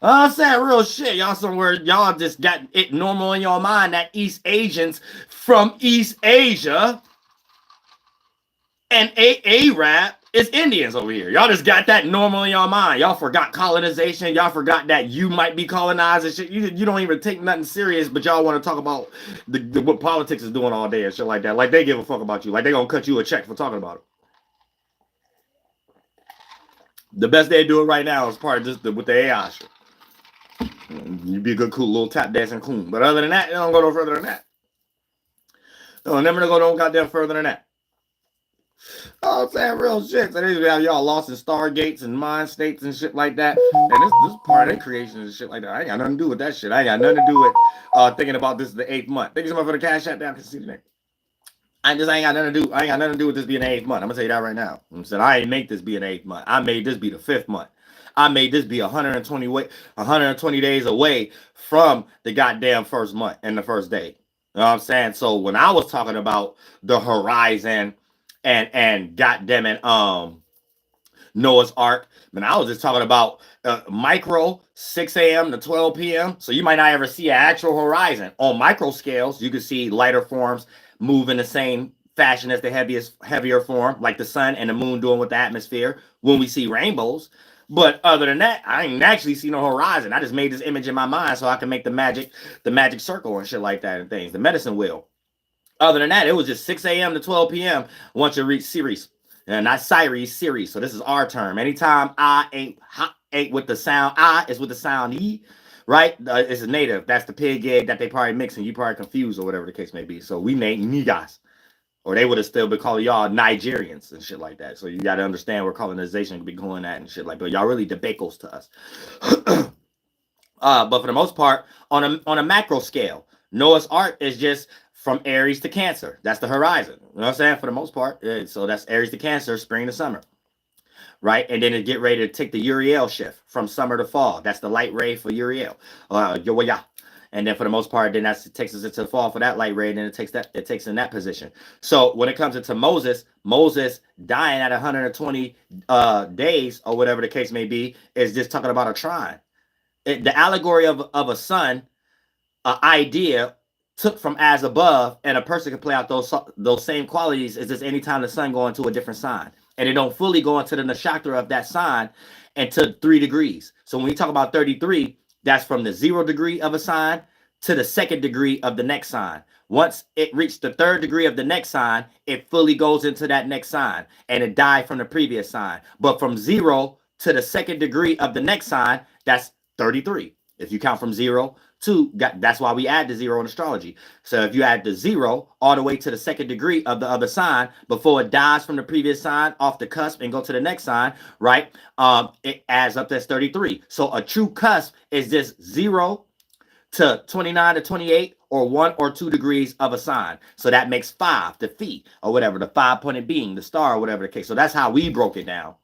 B: I'm saying real shit. Y'all somewhere, y'all just got it normal in your mind that East Asians from East Asia and Arab is Indians over here. Y'all just got that normal in your mind. Y'all forgot colonization. Y'all forgot that you might be colonized and shit. You don't even take nothing serious, but y'all want to talk about what politics is doing all day and shit like that. Like they give a fuck about you. Like they gonna cut you a check for talking about it. The best they do it right now is part of this with the AI shit. You'd be a good, cool little tap dancing coon. But other than that, they don't go no further than that. No, never go no goddamn further than that. Oh, I'm saying real shit. So they have y'all lost in stargates and mind states and shit like that. And this part of their creation and shit like that. I ain't got nothing to do with that shit. I ain't got nothing to do with thinking about this the 8th month. Thank you so much for the Cashapp down. I can see the name. I ain't got nothing to do. I ain't got nothing to do with this being the 8th month. I'm gonna tell you that right now. I said I ain't make this be an 8th month. I made this be the 5th month. I made this be 120 days away from the goddamn first month and the first day. You know what I'm saying? So when I was talking about the horizon and goddamn it, Noah's Ark, man, I was just talking about micro 6 a.m. to 12 p.m. So you might not ever see an actual horizon. On micro scales, you can see lighter forms move in the same fashion as the heavier form, like the sun and the moon doing with the atmosphere when we see rainbows. But other than that, I ain't actually see no horizon. I just made this image in my mind so I can make the magic circle and shit like that and things, the medicine wheel. Other than that, it was just 6 a.m. to 12 p.m. once you reach Ceres. And not Ceres, Ceres. So this is our term. Anytime I ain't with the sound I is with the sound E, right? It's a native. That's the pig egg that they probably mixing. You probably confused or whatever the case may be. So we made niggas. Or they would have still been calling y'all Nigerians and shit like that. So you got to understand where colonization could be going at and shit like that. But y'all really debacles to us. But for the most part, on a macro scale, Noah's Ark is just from Aries to Cancer. That's the horizon. You know what I'm saying? For the most part. So that's Aries to Cancer, spring to summer. Right? And then it get ready to take the Uriel shift from summer to fall. That's the light ray for Uriel. And then for the most part, then that takes us into the fall for that light ray, and then it takes in that position. So when it comes into Moses dying at 120 days or whatever the case may be, is just talking about a trine. The allegory of a sun, an idea took from as above, and a person can play out those same qualities is just anytime the sun go into a different sign. And it don't fully go into the nakshatra of that sign until 3 degrees. So when we talk about 33, that's from the 0 degree of a sign to the 2nd degree of the next sign. Once it reached the 3rd degree of the next sign, it fully goes into that next sign, and it died from the previous sign. But from 0 to the 2nd degree of the next sign, that's 33. If you count from 0 to, that's why we add the 0 in astrology. So if you add the 0 all the way to the 2nd degree of the other sign before it dies from the previous sign off the cusp and go to the next sign, right? It adds up, that's 33. So a true cusp is just 0 to 29 to 28 or 1 or 2 degrees of a sign. So that makes 5, the feet, or whatever, the 5-pointed being, the star, or whatever the case. So that's how we broke it down.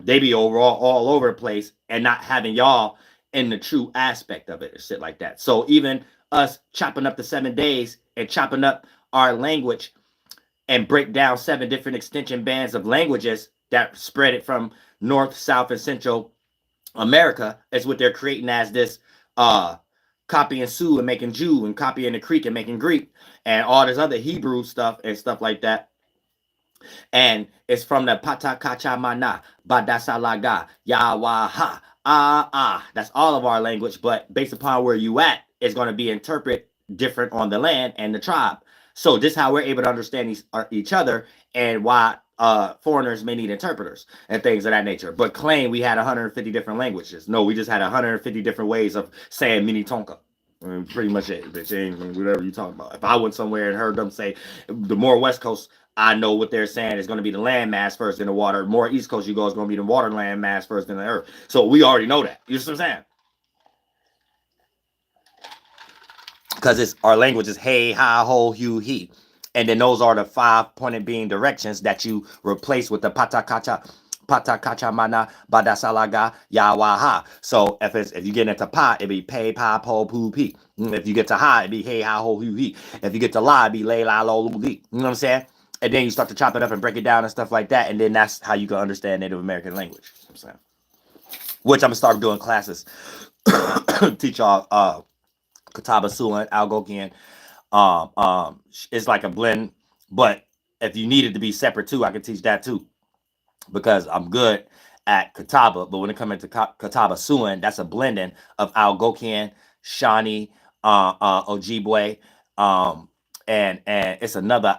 B: They be overall all over the place and not having y'all in the true aspect of it or shit like that. So even us chopping up the 7 days and chopping up our language and break down 7 different extension bands of languages that spread it from North, South, and Central America is what they're creating as this copying Sioux and making Jew, and copying the Greek and making Greek, and all this other Hebrew stuff and stuff like that. And it's from the Patakachamana, Badasalaga, Yawaha, That's all of our language, but based upon where you at, it's going to be interpreted different on the land and the tribe. So this is how we're able to understand each other, and why foreigners may need interpreters and things of that nature. But claim we had 150 different languages. No, we just had 150 different ways of saying mini tonka. I mean, pretty much it. Bitch, whatever you talking about. If I went somewhere and heard them say, the more West Coast, I know what they're saying is going to be the land mass first in the water. The more East Coast you go, it's going to be the water land mass first in the earth. So we already know that. You know what I'm saying? Because it's our language is hey, ha, ho, hu, he. And then those are the 5-pointed being directions that you replace with the patakacha mana badasalaga yawaha. So if you get into pa, it'd be pay pa po pu pi. If you get to ha, it'd be hey ha ho hu he. If you get to la, it'd be lay la lo lu li. You know what I'm saying? And then you start to chop it up and break it down and stuff like that. And then that's how you can understand Native American language. You know what I'm saying? Which I'm gonna start doing classes. Teach y'all Catawba, Siouan, Algonquian. It's like a blend, but if you need it to be separate too, I can teach that too, because I'm good at Catawba. But when it comes into Catawba Siouan, that's a blending of Algonquian, Shawnee, Ojibwe, and it's another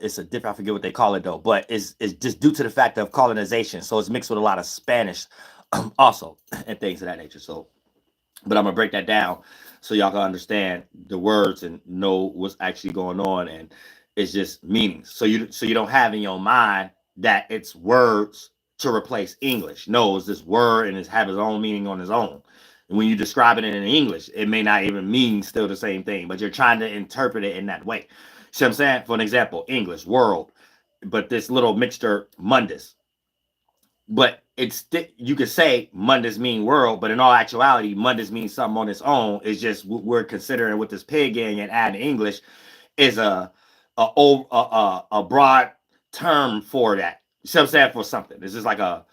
B: it's a different, I forget what they call it though, but it's just due to the fact of colonization. So it's mixed with a lot of Spanish also and things of that nature. So, but I'm gonna break that down so y'all can understand the words and know what's actually going on, and it's just meanings. So you don't have in your mind that it's words to replace English. No, it's this word and it's have its own meaning on its own. And when you describe it in English, it may not even mean still the same thing, but you're trying to interpret it in that way. See what I'm saying? For an example, English, world, but this little mixture, mundus. But it's you could say mundus mean world, but in all actuality, mundus means something on its own. It's just what we're considering with this pig gang and adding English is a broad term for that. You see what I'm saying? For something. It's just like a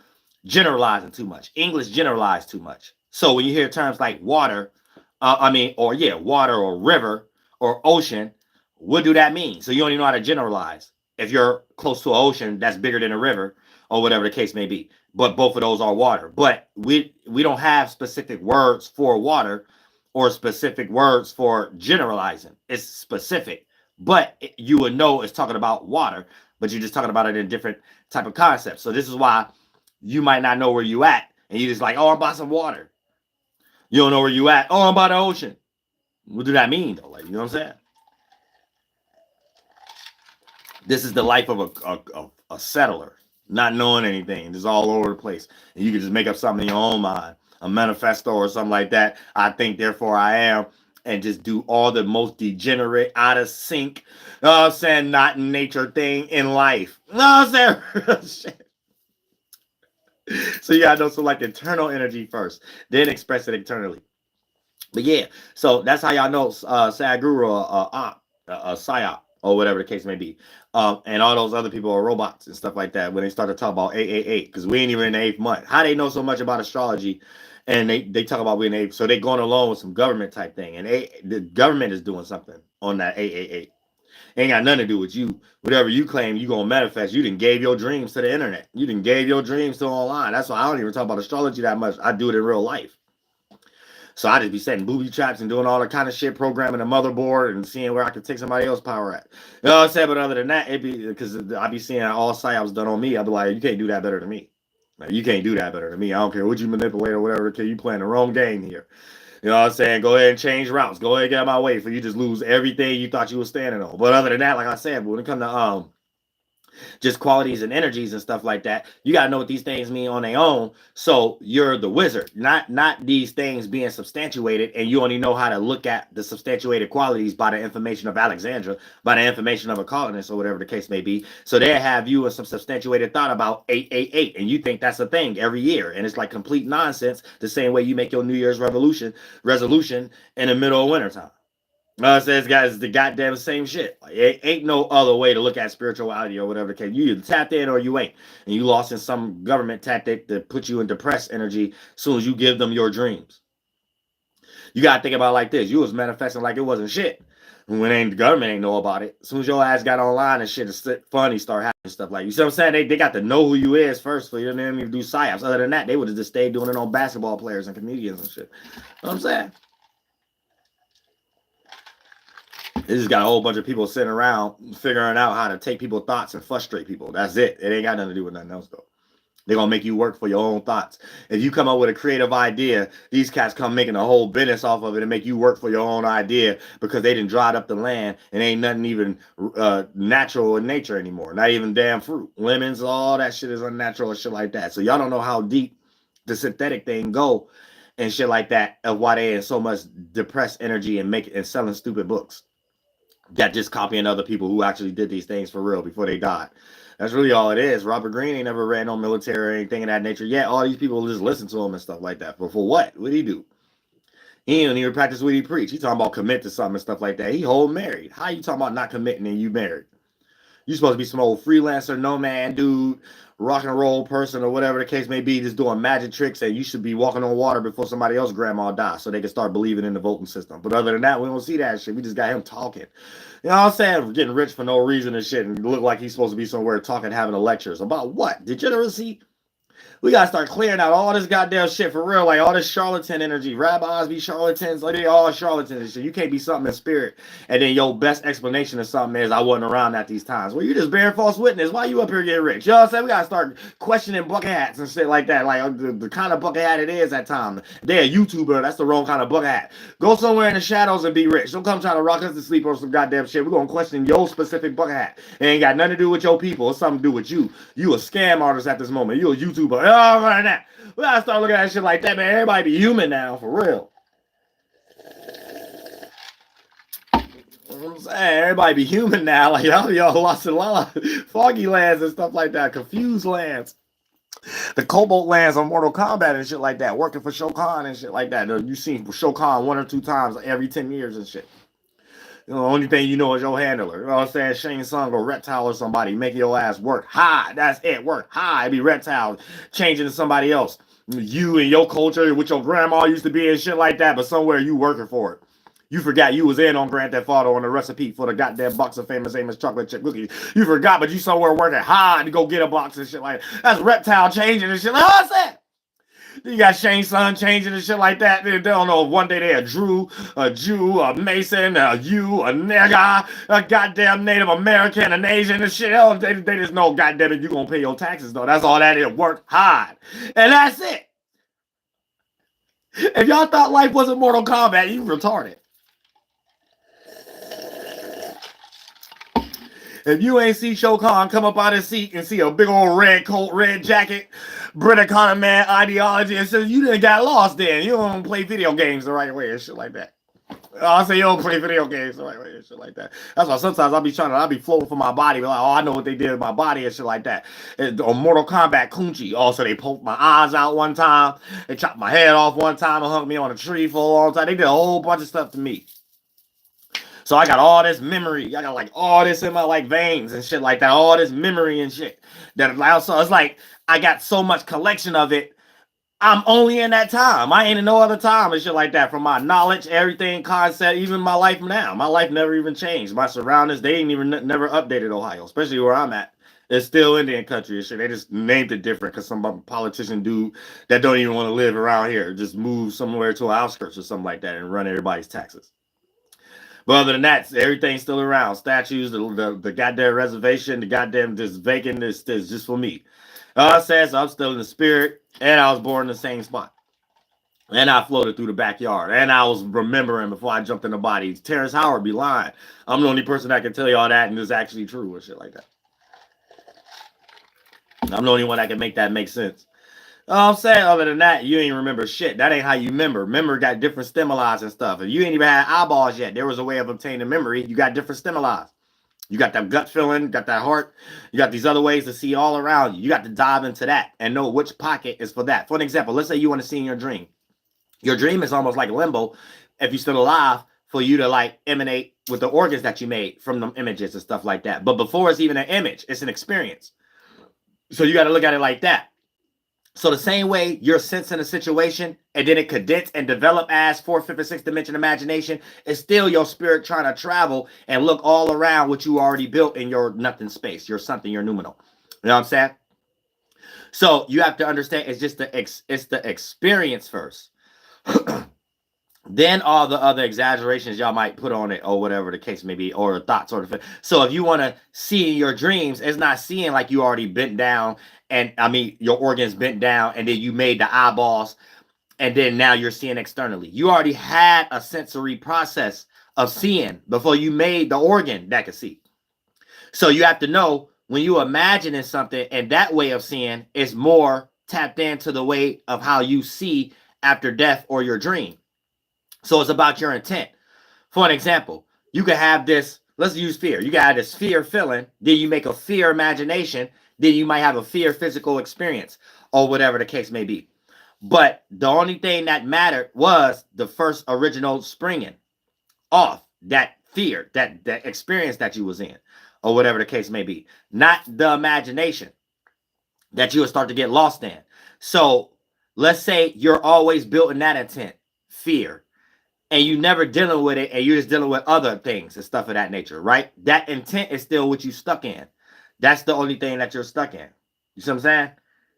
B: generalizing too much. English generalized too much. So when you hear terms like water, water or river or ocean, what do that mean? So you don't even know how to generalize. If you're close to an ocean that's bigger than a river, or whatever the case may be, but both of those are water. But we don't have specific words for water or specific words for generalizing. It's specific, but you would know it's talking about water, but you're just talking about it in a different type of concept. So this is why you might not know where you at, and you're just like, oh, I'm by some water. You don't know where you at. Oh, I'm by the ocean. What do that mean though? Like, you know what I'm saying? This is the life of a settler. Not knowing anything, just all over the place. And you can just make up something in your own mind, a manifesto or something like that. I think, therefore I am, and just do all the most degenerate, out of sync, I'm saying, not in nature thing in life. I'm saying? So yeah, I know, so like internal energy first, then express it internally. But yeah, so that's how y'all know Sadhguru or Psyop, or whatever the case may be. And all those other people are robots and stuff like that when they start to talk about 888, because we ain't even in the 8th month. How they know so much about astrology, and they talk about being 8th, so they going along with some government type thing, and the government is doing something on that 888. Ain't got nothing to do with you. Whatever you claim you gonna manifest, you didn't gave your dreams to the internet. You didn't gave your dreams to online. That's why I don't even talk about astrology that much. I do it in real life. So I just be setting booby traps and doing all the kind of shit, programming the motherboard and seeing where I can take somebody else's power at. You know what I'm saying? But other than that, it be because I be seeing all psyops done on me. I be like, you can't do that better than me. Like, you can't do that better than me. I don't care what you manipulate or whatever. You playing the wrong game here. You know what I'm saying? Go ahead and change routes. Go ahead and get out of my way for you just lose everything you thought you were standing on. But other than that, like I said, when it comes to just qualities and energies and stuff like that. You got to know what these things mean on their own. So you're the wizard, not these things being substantiated, and you only know how to look at the substantiated qualities by the information of Alexandra, by the information of a colonist, or whatever the case may be. So they have you in some substantiated thought about 888, and you think that's a thing every year, and it's like complete nonsense. The same way you make your New Year's resolution in the middle of wintertime. Says guys, the goddamn same shit. Like, ain't no other way to look at spirituality or whatever the case. You either tapped in or you ain't, and you lost in some government tactic to put you in depressed energy as soon as you give them your dreams. You gotta think about it like this: you was manifesting like it wasn't shit. When the government ain't know about it, as soon as your ass got online and shit, it's funny start happening stuff like you see what I'm saying. They got to know who you is first for you to even do psyops. Other than that, they would have just stayed doing it on basketball players and comedians and shit. You know what I'm saying? They just got a whole bunch of people sitting around figuring out how to take people's thoughts and frustrate people. That's it. It ain't got nothing to do with nothing else, though. They're going to make you work for your own thoughts. If you come up with a creative idea, these cats come making a whole business off of it and make you work for your own idea because they didn't dried up the land and ain't nothing even natural in nature anymore. Not even damn fruit. Lemons, all that shit is unnatural and shit like that. So y'all don't know how deep the synthetic thing go and shit like that of why they in so much depressed energy and selling stupid books. That just copying other people who actually did these things for real before they died. That's really all it is. Robert Greene ain't never ran no military or anything of that nature yet. All these people just listen to him and stuff like that. But for what? What did he do? He ain't even practice what he preach. He talking about commit to something and stuff like that. He whole married. How you talking about not committing and you married? You supposed to be some old freelancer, no man dude, rock and roll person or whatever the case may be, just doing magic tricks, and you should be walking on water before somebody else's grandma dies so they can start believing in the voting system. But other than that, we don't see that shit. We just got him talking. You know what I'm saying? We're getting rich for no reason and shit, and look like he's supposed to be somewhere talking, having lectures. About what? Degeneracy? We gotta start clearing out all this goddamn shit for real, like all this charlatan energy. Rabbis be charlatans, like they all charlatans and shit. You can't be something in spirit, and then your best explanation of something is I wasn't around at these times. Well, you just bearing false witness. Why you up here getting rich? You know what I'm saying? We gotta start questioning bucket hats and shit like that, like the kind of bucket hat it is at time. They're a YouTuber. That's the wrong kind of bucket hat. Go somewhere in the shadows and be rich. Don't come trying to rock us to sleep or some goddamn shit. We're gonna question your specific bucket hat. It ain't got nothing to do with your people. It's something to do with you. You a scam artist at this moment. You a YouTuber. Oh, right now. We gotta start looking at shit like that, man. Everybody be human now, for real. You know what I'm saying? Everybody be human now. Like, y'all lost a lot of foggy lands and stuff like that. Confused lands. The Cobalt lands on Mortal Kombat and shit like that. Working for Shao Kahn and shit like that. You seen Shao Kahn 1 or 2 times every 10 years and shit. You know, the only thing you know is your handler. You know what I'm saying? Shane Sung or Reptile or somebody making your ass work high. That's it. Work high. It be Reptile changing to somebody else. You and your culture, with your grandma used to be and shit like that, but somewhere you working for it. You forgot you was in on Grand Theft Auto on the recipe for the goddamn box of famous Amos chocolate chip cookies. You forgot, but you somewhere working hard to go get a box and shit like that. That's Reptile changing and shit. Like, what's that? You got Shane Sun changing and shit like that. They don't know if one day they a Drew, a Jew, a Mason, a you, a nigga, a goddamn Native American, an Asian and shit. They just know, goddamn it, you gonna pay your taxes though. That's all that is. Work hard. And that's it. If y'all thought life wasn't Mortal Kombat, you retarded. If you ain't see Shao Kahn come up out of his seat and see a big old red coat, red jacket, British kind of man ideology, and so you done got lost then. You don't play video games the right way and shit like that. I say you don't play video games the right way and shit like that. That's why sometimes I'll be floating for my body, but like, oh, I know what they did with my body and shit like that. On Mortal Kombat Kunchi, also they poked my eyes out one time, they chopped my head off one time and hung me on a tree for a long time. They did a whole bunch of stuff to me. So I got all this memory. I got like all this in my like veins and shit like that. All this memory and shit. That also it's like I got so much collection of it. I'm only in that time. I ain't in no other time and shit like that. From my knowledge, everything, concept, even my life now. My life never even changed. My surroundings, they ain't even never updated Ohio, especially where I'm at. It's still Indian country and shit. They just named it different because some politician dude that don't even want to live around here just moved somewhere to outskirts or something like that and run everybody's taxes. But other than that, everything's still around. Statues, the goddamn reservation, the goddamn just vacant is just for me. All it says I'm still in the spirit, and I was born in the same spot. And I floated through the backyard. And I was remembering before I jumped in the body. Terrence Howard be lying. I'm the only person that can tell you all that, and it's actually true and shit like that. I'm the only one that can make that make sense. I'm saying, other than that, you ain't remember shit. That ain't how you remember. Memory got different stimuli and stuff. If you ain't even had eyeballs yet, there was a way of obtaining memory. You got different stimuli. You got that gut feeling, got that heart. You got these other ways to see all around you. You got to dive into that and know which pocket is for that. For an example, let's say you want to see in your dream. Your dream is almost like limbo, if you're still alive, for you to like emanate with the organs that you made from the images and stuff like that. But before it's even an image, it's an experience. So you got to look at it like that. So the same way you're sensing a situation and then it condense and develop as fourth, fifth, and sixth dimension imagination, it's still your spirit trying to travel and look all around what you already built in your nothing space, your something, your numinal. You know what I'm saying? So you have to understand it's just it's the experience first. Then all the other exaggerations y'all might put on it, or whatever the case may be, or the thoughts or the. So if you want to see in your dreams, it's not seeing like you already bent down, and I mean your organs bent down, and then you made the eyeballs, and then now you're seeing externally. You already had a sensory process of seeing before you made the organ that could see. So you have to know when you imagining something, and that way of seeing is more tapped into the way of how you see after death or your dream. So it's about your intent. For an example, you could have this, let's use fear. You got to have this fear feeling, then you make a fear imagination, then you might have a fear physical experience, or whatever the case may be. But the only thing that mattered was the first original springing off that fear, that experience that you was in, or whatever the case may be. Not the imagination that you will start to get lost in. So let's say you're always built in that intent, fear, and you never dealing with it, and you're just dealing with other things and stuff of that nature, right? That intent is still what you stuck in. That's the only thing that you're stuck in. You see what I'm saying?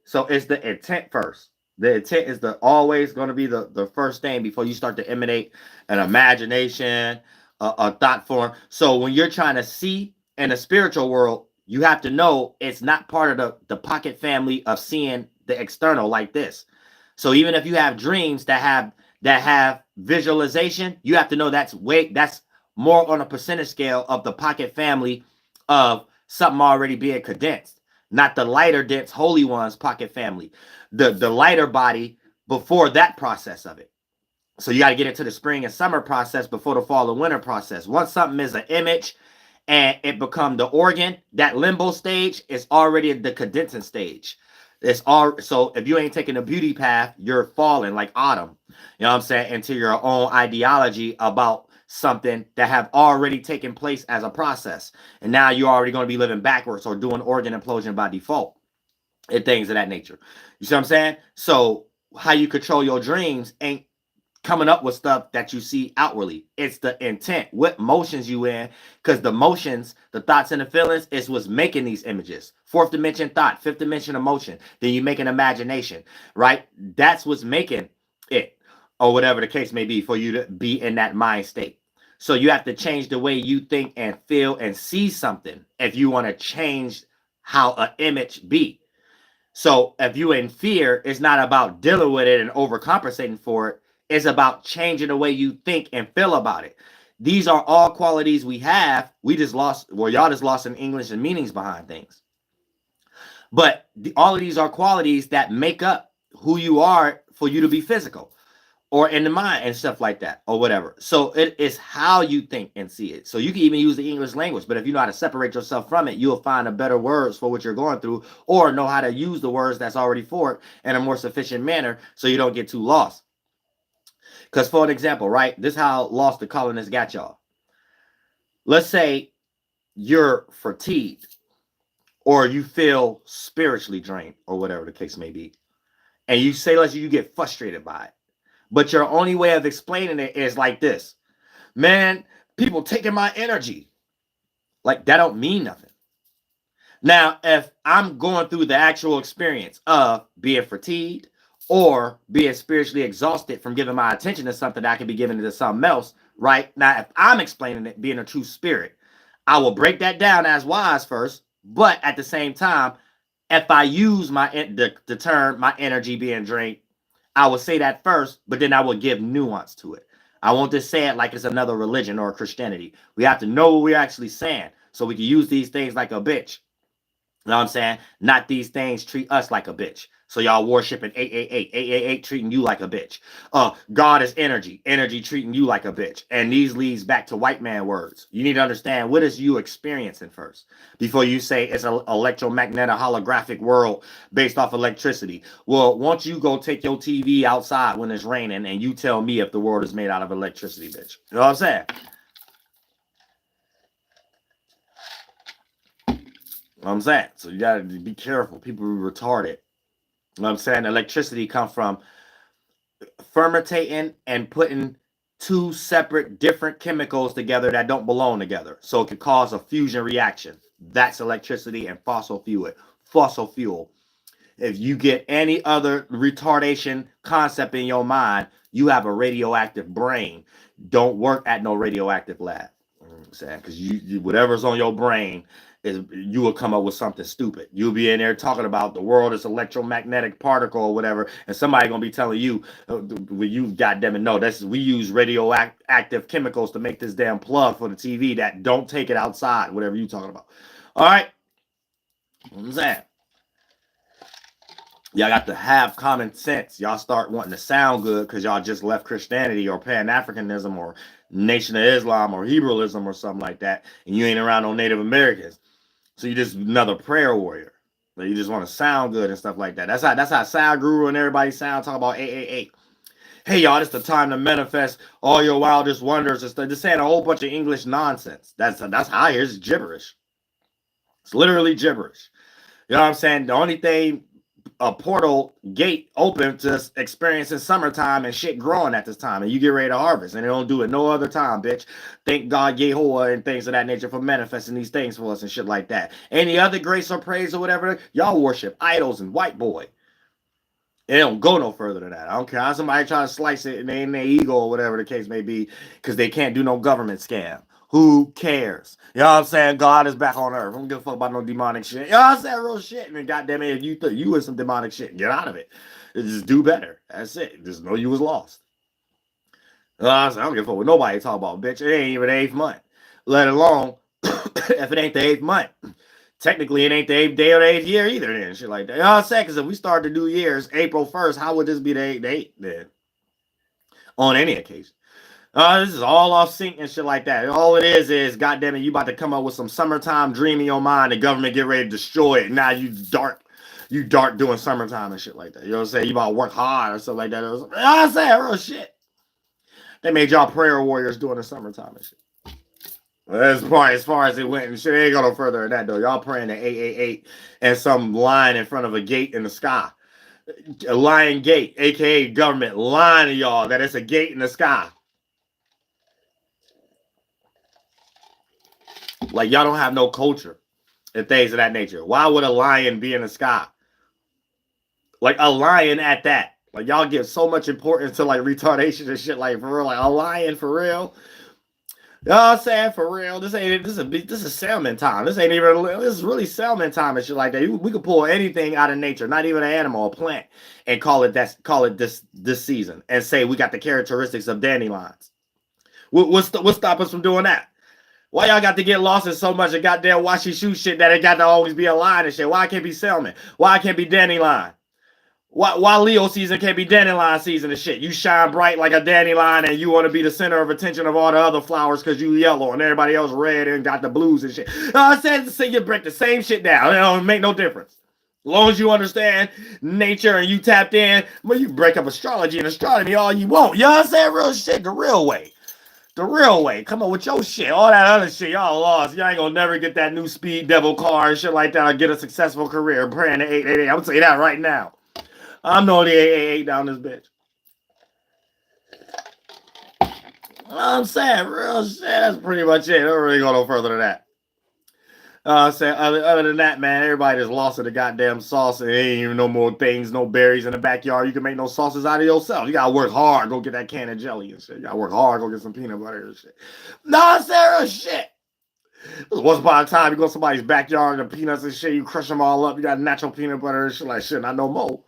B: So it's the intent first. The intent is always going to be the first thing before you start to emanate an imagination, a thought form. So when you're trying to see in the spiritual world, you have to know it's not part of the pocket family of seeing the external like this. So even if you have dreams that have visualization, you have to know that's more on a percentage scale of the pocket family of something already being condensed, not the lighter dense holy ones pocket family, the lighter body before that process of it. So you got to get into the spring and summer process before the fall and winter process. Once something is an image and it become the organ, that limbo stage is already the condensing stage. It's all, so if you ain't taking the beauty path, you're falling like autumn. You know what I'm saying? Into your own ideology about something that have already taken place as a process. And now you're already going to be living backwards or doing organ implosion by default and things of that nature. You see what I'm saying? So how you control your dreams ain't coming up with stuff that you see outwardly. It's the intent, what motions you in, because the motions, the thoughts and the feelings is what's making these images. Fourth dimension thought, fifth dimension emotion. Then you make an imagination, right? That's what's making it, or whatever the case may be, for you to be in that mind state. So you have to change the way you think and feel and see something if you want to change how an image be. So if you in fear, it's not about dealing with it and overcompensating for it. It's about changing the way you think and feel about it. These are all qualities we have. We just lost, well, y'all just lost in English and meanings behind things. But all of these are qualities that make up who you are for you to be physical or in the mind and stuff like that or whatever. So it is how you think and see it. So you can even use the English language, but if you know how to separate yourself from it, you'll find a better words for what you're going through, or know how to use the words that's already for it in a more sufficient manner so you don't get too lost. Because for an example, right, this is how lost the colonists got y'all. Let's say you're fatigued or you feel spiritually drained or whatever the case may be. And you say, let's you get frustrated by it. But your only way of explaining it is like this. Man, people taking my energy. Like, that don't mean nothing. Now, if I'm going through the actual experience of being fatigued or being spiritually exhausted from giving my attention to something that I can be giving to something else, right? Now, if I'm explaining it being a true spirit, I will break that down as wise first. But at the same time, if I use the term, my energy being drained, I will say that first, but then I will give nuance to it. I won't just say it like it's another religion or Christianity. We have to know what we're actually saying so we can use these things like a bitch. You know what I'm saying? Not these things treat us like a bitch. So y'all worshiping 888, treating you like a bitch. God is energy, energy treating you like a bitch. And these leads back to white man words. You need to understand, what is you experiencing first before you say it's an electromagnetic holographic world based off electricity. Well, once you go take your TV outside when it's raining and you tell me if the world is made out of electricity, bitch. You know what I'm saying? You know what I'm saying? So you gotta be careful. People are retarded. You know what I'm saying? Electricity comes from fermentating and putting two separate different chemicals together that don't belong together. So it could cause a fusion reaction. That's electricity and fossil fuel. Fossil fuel. If you get any other retardation concept in your mind, you have a radioactive brain. Don't work at no radioactive lab. You know what I'm saying? Because you whatever's on your brain is, you will come up with something stupid. You'll be in there talking about the world is electromagnetic particle or whatever, and somebody gonna be telling you, well, you goddamn it, no, we use radioactive chemicals to make this damn plug for the TV that don't take it outside, whatever you talking about. All right, you know what I'm saying? Y'all got to have common sense. Y'all start wanting to sound good because y'all just left Christianity or Pan-Africanism or Nation of Islam or Hebraism or something like that, and you ain't around no Native Americans. So you just another prayer warrior. But you just want to sound good and stuff like that. That's how Sound Guru and everybody sound, talk about 888. Hey y'all, it's the time to manifest all your wildest wonders and stuff. Just saying a whole bunch of English nonsense. That's how I hear it's gibberish. It's literally gibberish. You know what I'm saying? The only thing a portal gate open to experiencing summertime and shit growing at this time, and you get ready to harvest, and they don't do it no other time, bitch. Thank God Yehovah and things of that nature for manifesting these things for us and shit like that. Any other grace or praise or whatever, y'all worship idols and white boy. It don't go no further than that. I don't care how somebody try to slice it in their ego or whatever the case may be, because they can't do no government scam. Who cares? You know what I'm saying? God is back on earth. I don't give a fuck about no demonic shit. You know what I'm saying? Real shit. And goddamn it, if you think you in some demonic shit, get out of it. Just do better. That's it. Just know you was lost. You know what I'm saying? I don't give a fuck what nobody talk about, bitch. It ain't even the 8th month. Let alone if it ain't the 8th month. Technically, it ain't the 8th day or the 8th year either, then shit like that. You know what I'm saying? Because if we start the new year's April 1st, how would this be the 8th then? On any occasion. This is all off sync and shit like that. All it is goddamn it, you about to come up with some summertime dream in your mind. The government get ready to destroy it. Now you dark doing summertime and shit like that. You know what I'm saying? You about to work hard or something like that. You know what I'm saying? Real shit. They made y'all prayer warriors during the summertime and shit. As far as it went and shit, it ain't go no further than that though. Y'all praying to 888 and some line in front of a gate in the sky. A lion gate, aka government, lying to y'all that it's a gate in the sky. Like y'all don't have no culture and things of that nature. Why would a lion be in the sky? Like a lion at that. Like y'all give so much importance to like retardation and shit. Like for real, like a lion for real. You know what I'm saying? For real, this is salmon time. This is really salmon time and shit like that. We could pull anything out of nature, not even an animal, a plant, and call it this season, and say we got the characteristics of dandelions. What stop us from doing that? Why y'all got to get lost in so much of goddamn washy shoe shit that it got to always be a line and shit? Why it can't be salmon? Why it can't be dandelion? Why Leo season can't be dandelion season and shit? You shine bright like a dandelion and you want to be the center of attention of all the other flowers because you yellow and everybody else red and got the blues and shit. I said to say you break the same shit down. It don't make no difference. As long as you understand nature and you tapped in, well, you break up astrology and astronomy all you want. You know what I'm saying? Real shit, the real way. The real way. Come on with your shit. All that other shit, y'all lost. Y'all ain't gonna never get that new speed devil car and shit like that or get a successful career praying to 888. I'm gonna tell you that right now. I'm the only 888 down this bitch. I'm saying, real shit. That's pretty much it. I don't really go no further than that. I'm saying, other than that, man, everybody just lost in the goddamn sauce. And there ain't even no more things, no berries in the backyard. You can make no sauces out of yourself. You gotta work hard. Go get that can of jelly and shit. You gotta work hard. Go get some peanut butter and shit. No, I'm saying, real shit. Once upon a time, you go to somebody's backyard and the peanuts and shit, you crush them all up. You got natural peanut butter and shit like shit. Not no more.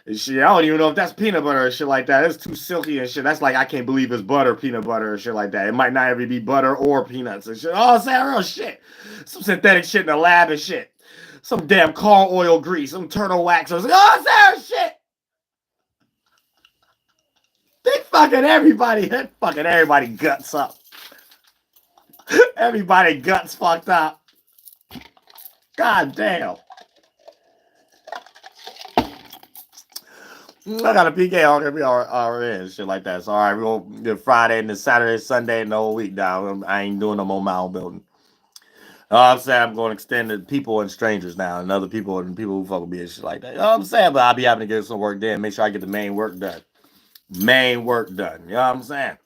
B: And shit, I don't even know if that's peanut butter or shit like that. It's too silky and shit. That's like I can't believe it's butter, peanut butter and shit like that. It might not even be butter or peanuts and shit. Oh, it's that real shit. Some synthetic shit in the lab and shit. some damn car oil grease, some turtle wax. I was like, oh, Sarah, shit. They fucking everybody guts up. Everybody guts fucked up. God damn. I got a PK on every RN and shit like that. So, all right, we're going to get Friday and then Saturday, Sunday, and the whole week down. I ain't doing no more mile building. I'm saying I'm going to extend to people and strangers now, and other people and people who fuck with me and shit like that. You know what I'm saying? But I'll be having to get some work done. Make sure I get the main work done. You know what I'm saying?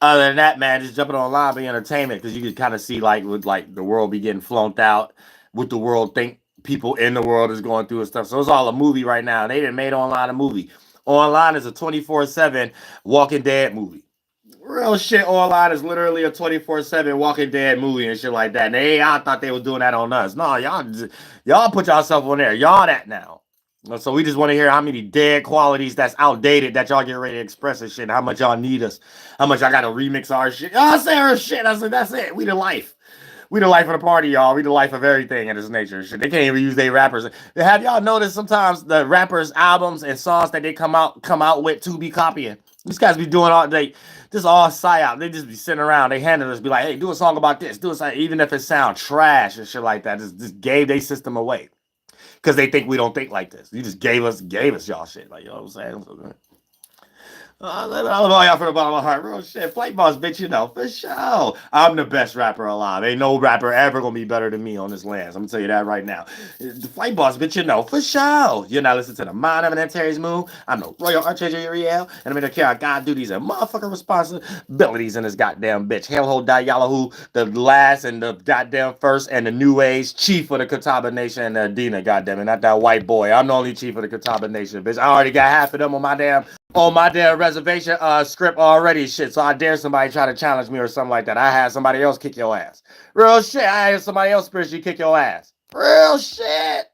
B: Other than that, man, just jumping online, be entertainment, because you can kind of see like with like the world be getting flunked out, what the world think people in the world is going through and stuff. So it's all a movie right now. They done made online a movie. Online is a 24/7 Walking Dead movie. Real shit. Online is literally a 24/7 Walking Dead movie and shit like that. And I thought they were doing that on us. No, y'all put yourself on there. Y'all that now. So we just want to hear how many dead qualities that's outdated that y'all get ready to express and shit. How much y'all need us. How much I got to remix our shit. Y'all say our shit. I said, that's it. We the life. We the life of the party, y'all. We the life of everything in this nature. Shit. They can't even use their rappers. Have y'all noticed sometimes the rappers' albums and songs that they come out with to be copying? These guys be doing all day. This all psyop. They just be sitting around. They handle us, be like, hey, do a song about this. Do a song, even if it sound trash and shit like that. Just gave their system away. Because they think we don't think like this. You just gave us y'all shit. Like, you know what I'm saying? I love all y'all from the bottom of my heart. Real shit. Flight Boss, bitch, you know, for sure. I'm the best rapper alive. Ain't no rapper ever gonna be better than me on this land. I'm gonna tell you that right now. The Flight Boss, bitch, you know, for sure. You're not listening to the Mind of an Terry's Moon. I'm the Royal Archangel, and I'm gonna care God duties and motherfucking responsibilities in this goddamn bitch. Hail ho Diallahu, the last and the goddamn first and the new age chief of the Catawba Nation and the Adina, goddamn it, not that white boy. I'm the only chief of the Catawba Nation, bitch. I already got half of them on my damn reservation script already, shit. So I dare somebody try to challenge me or something like that. I had somebody else kick your ass. Real shit. I had somebody else spiritually kick your ass. Real shit.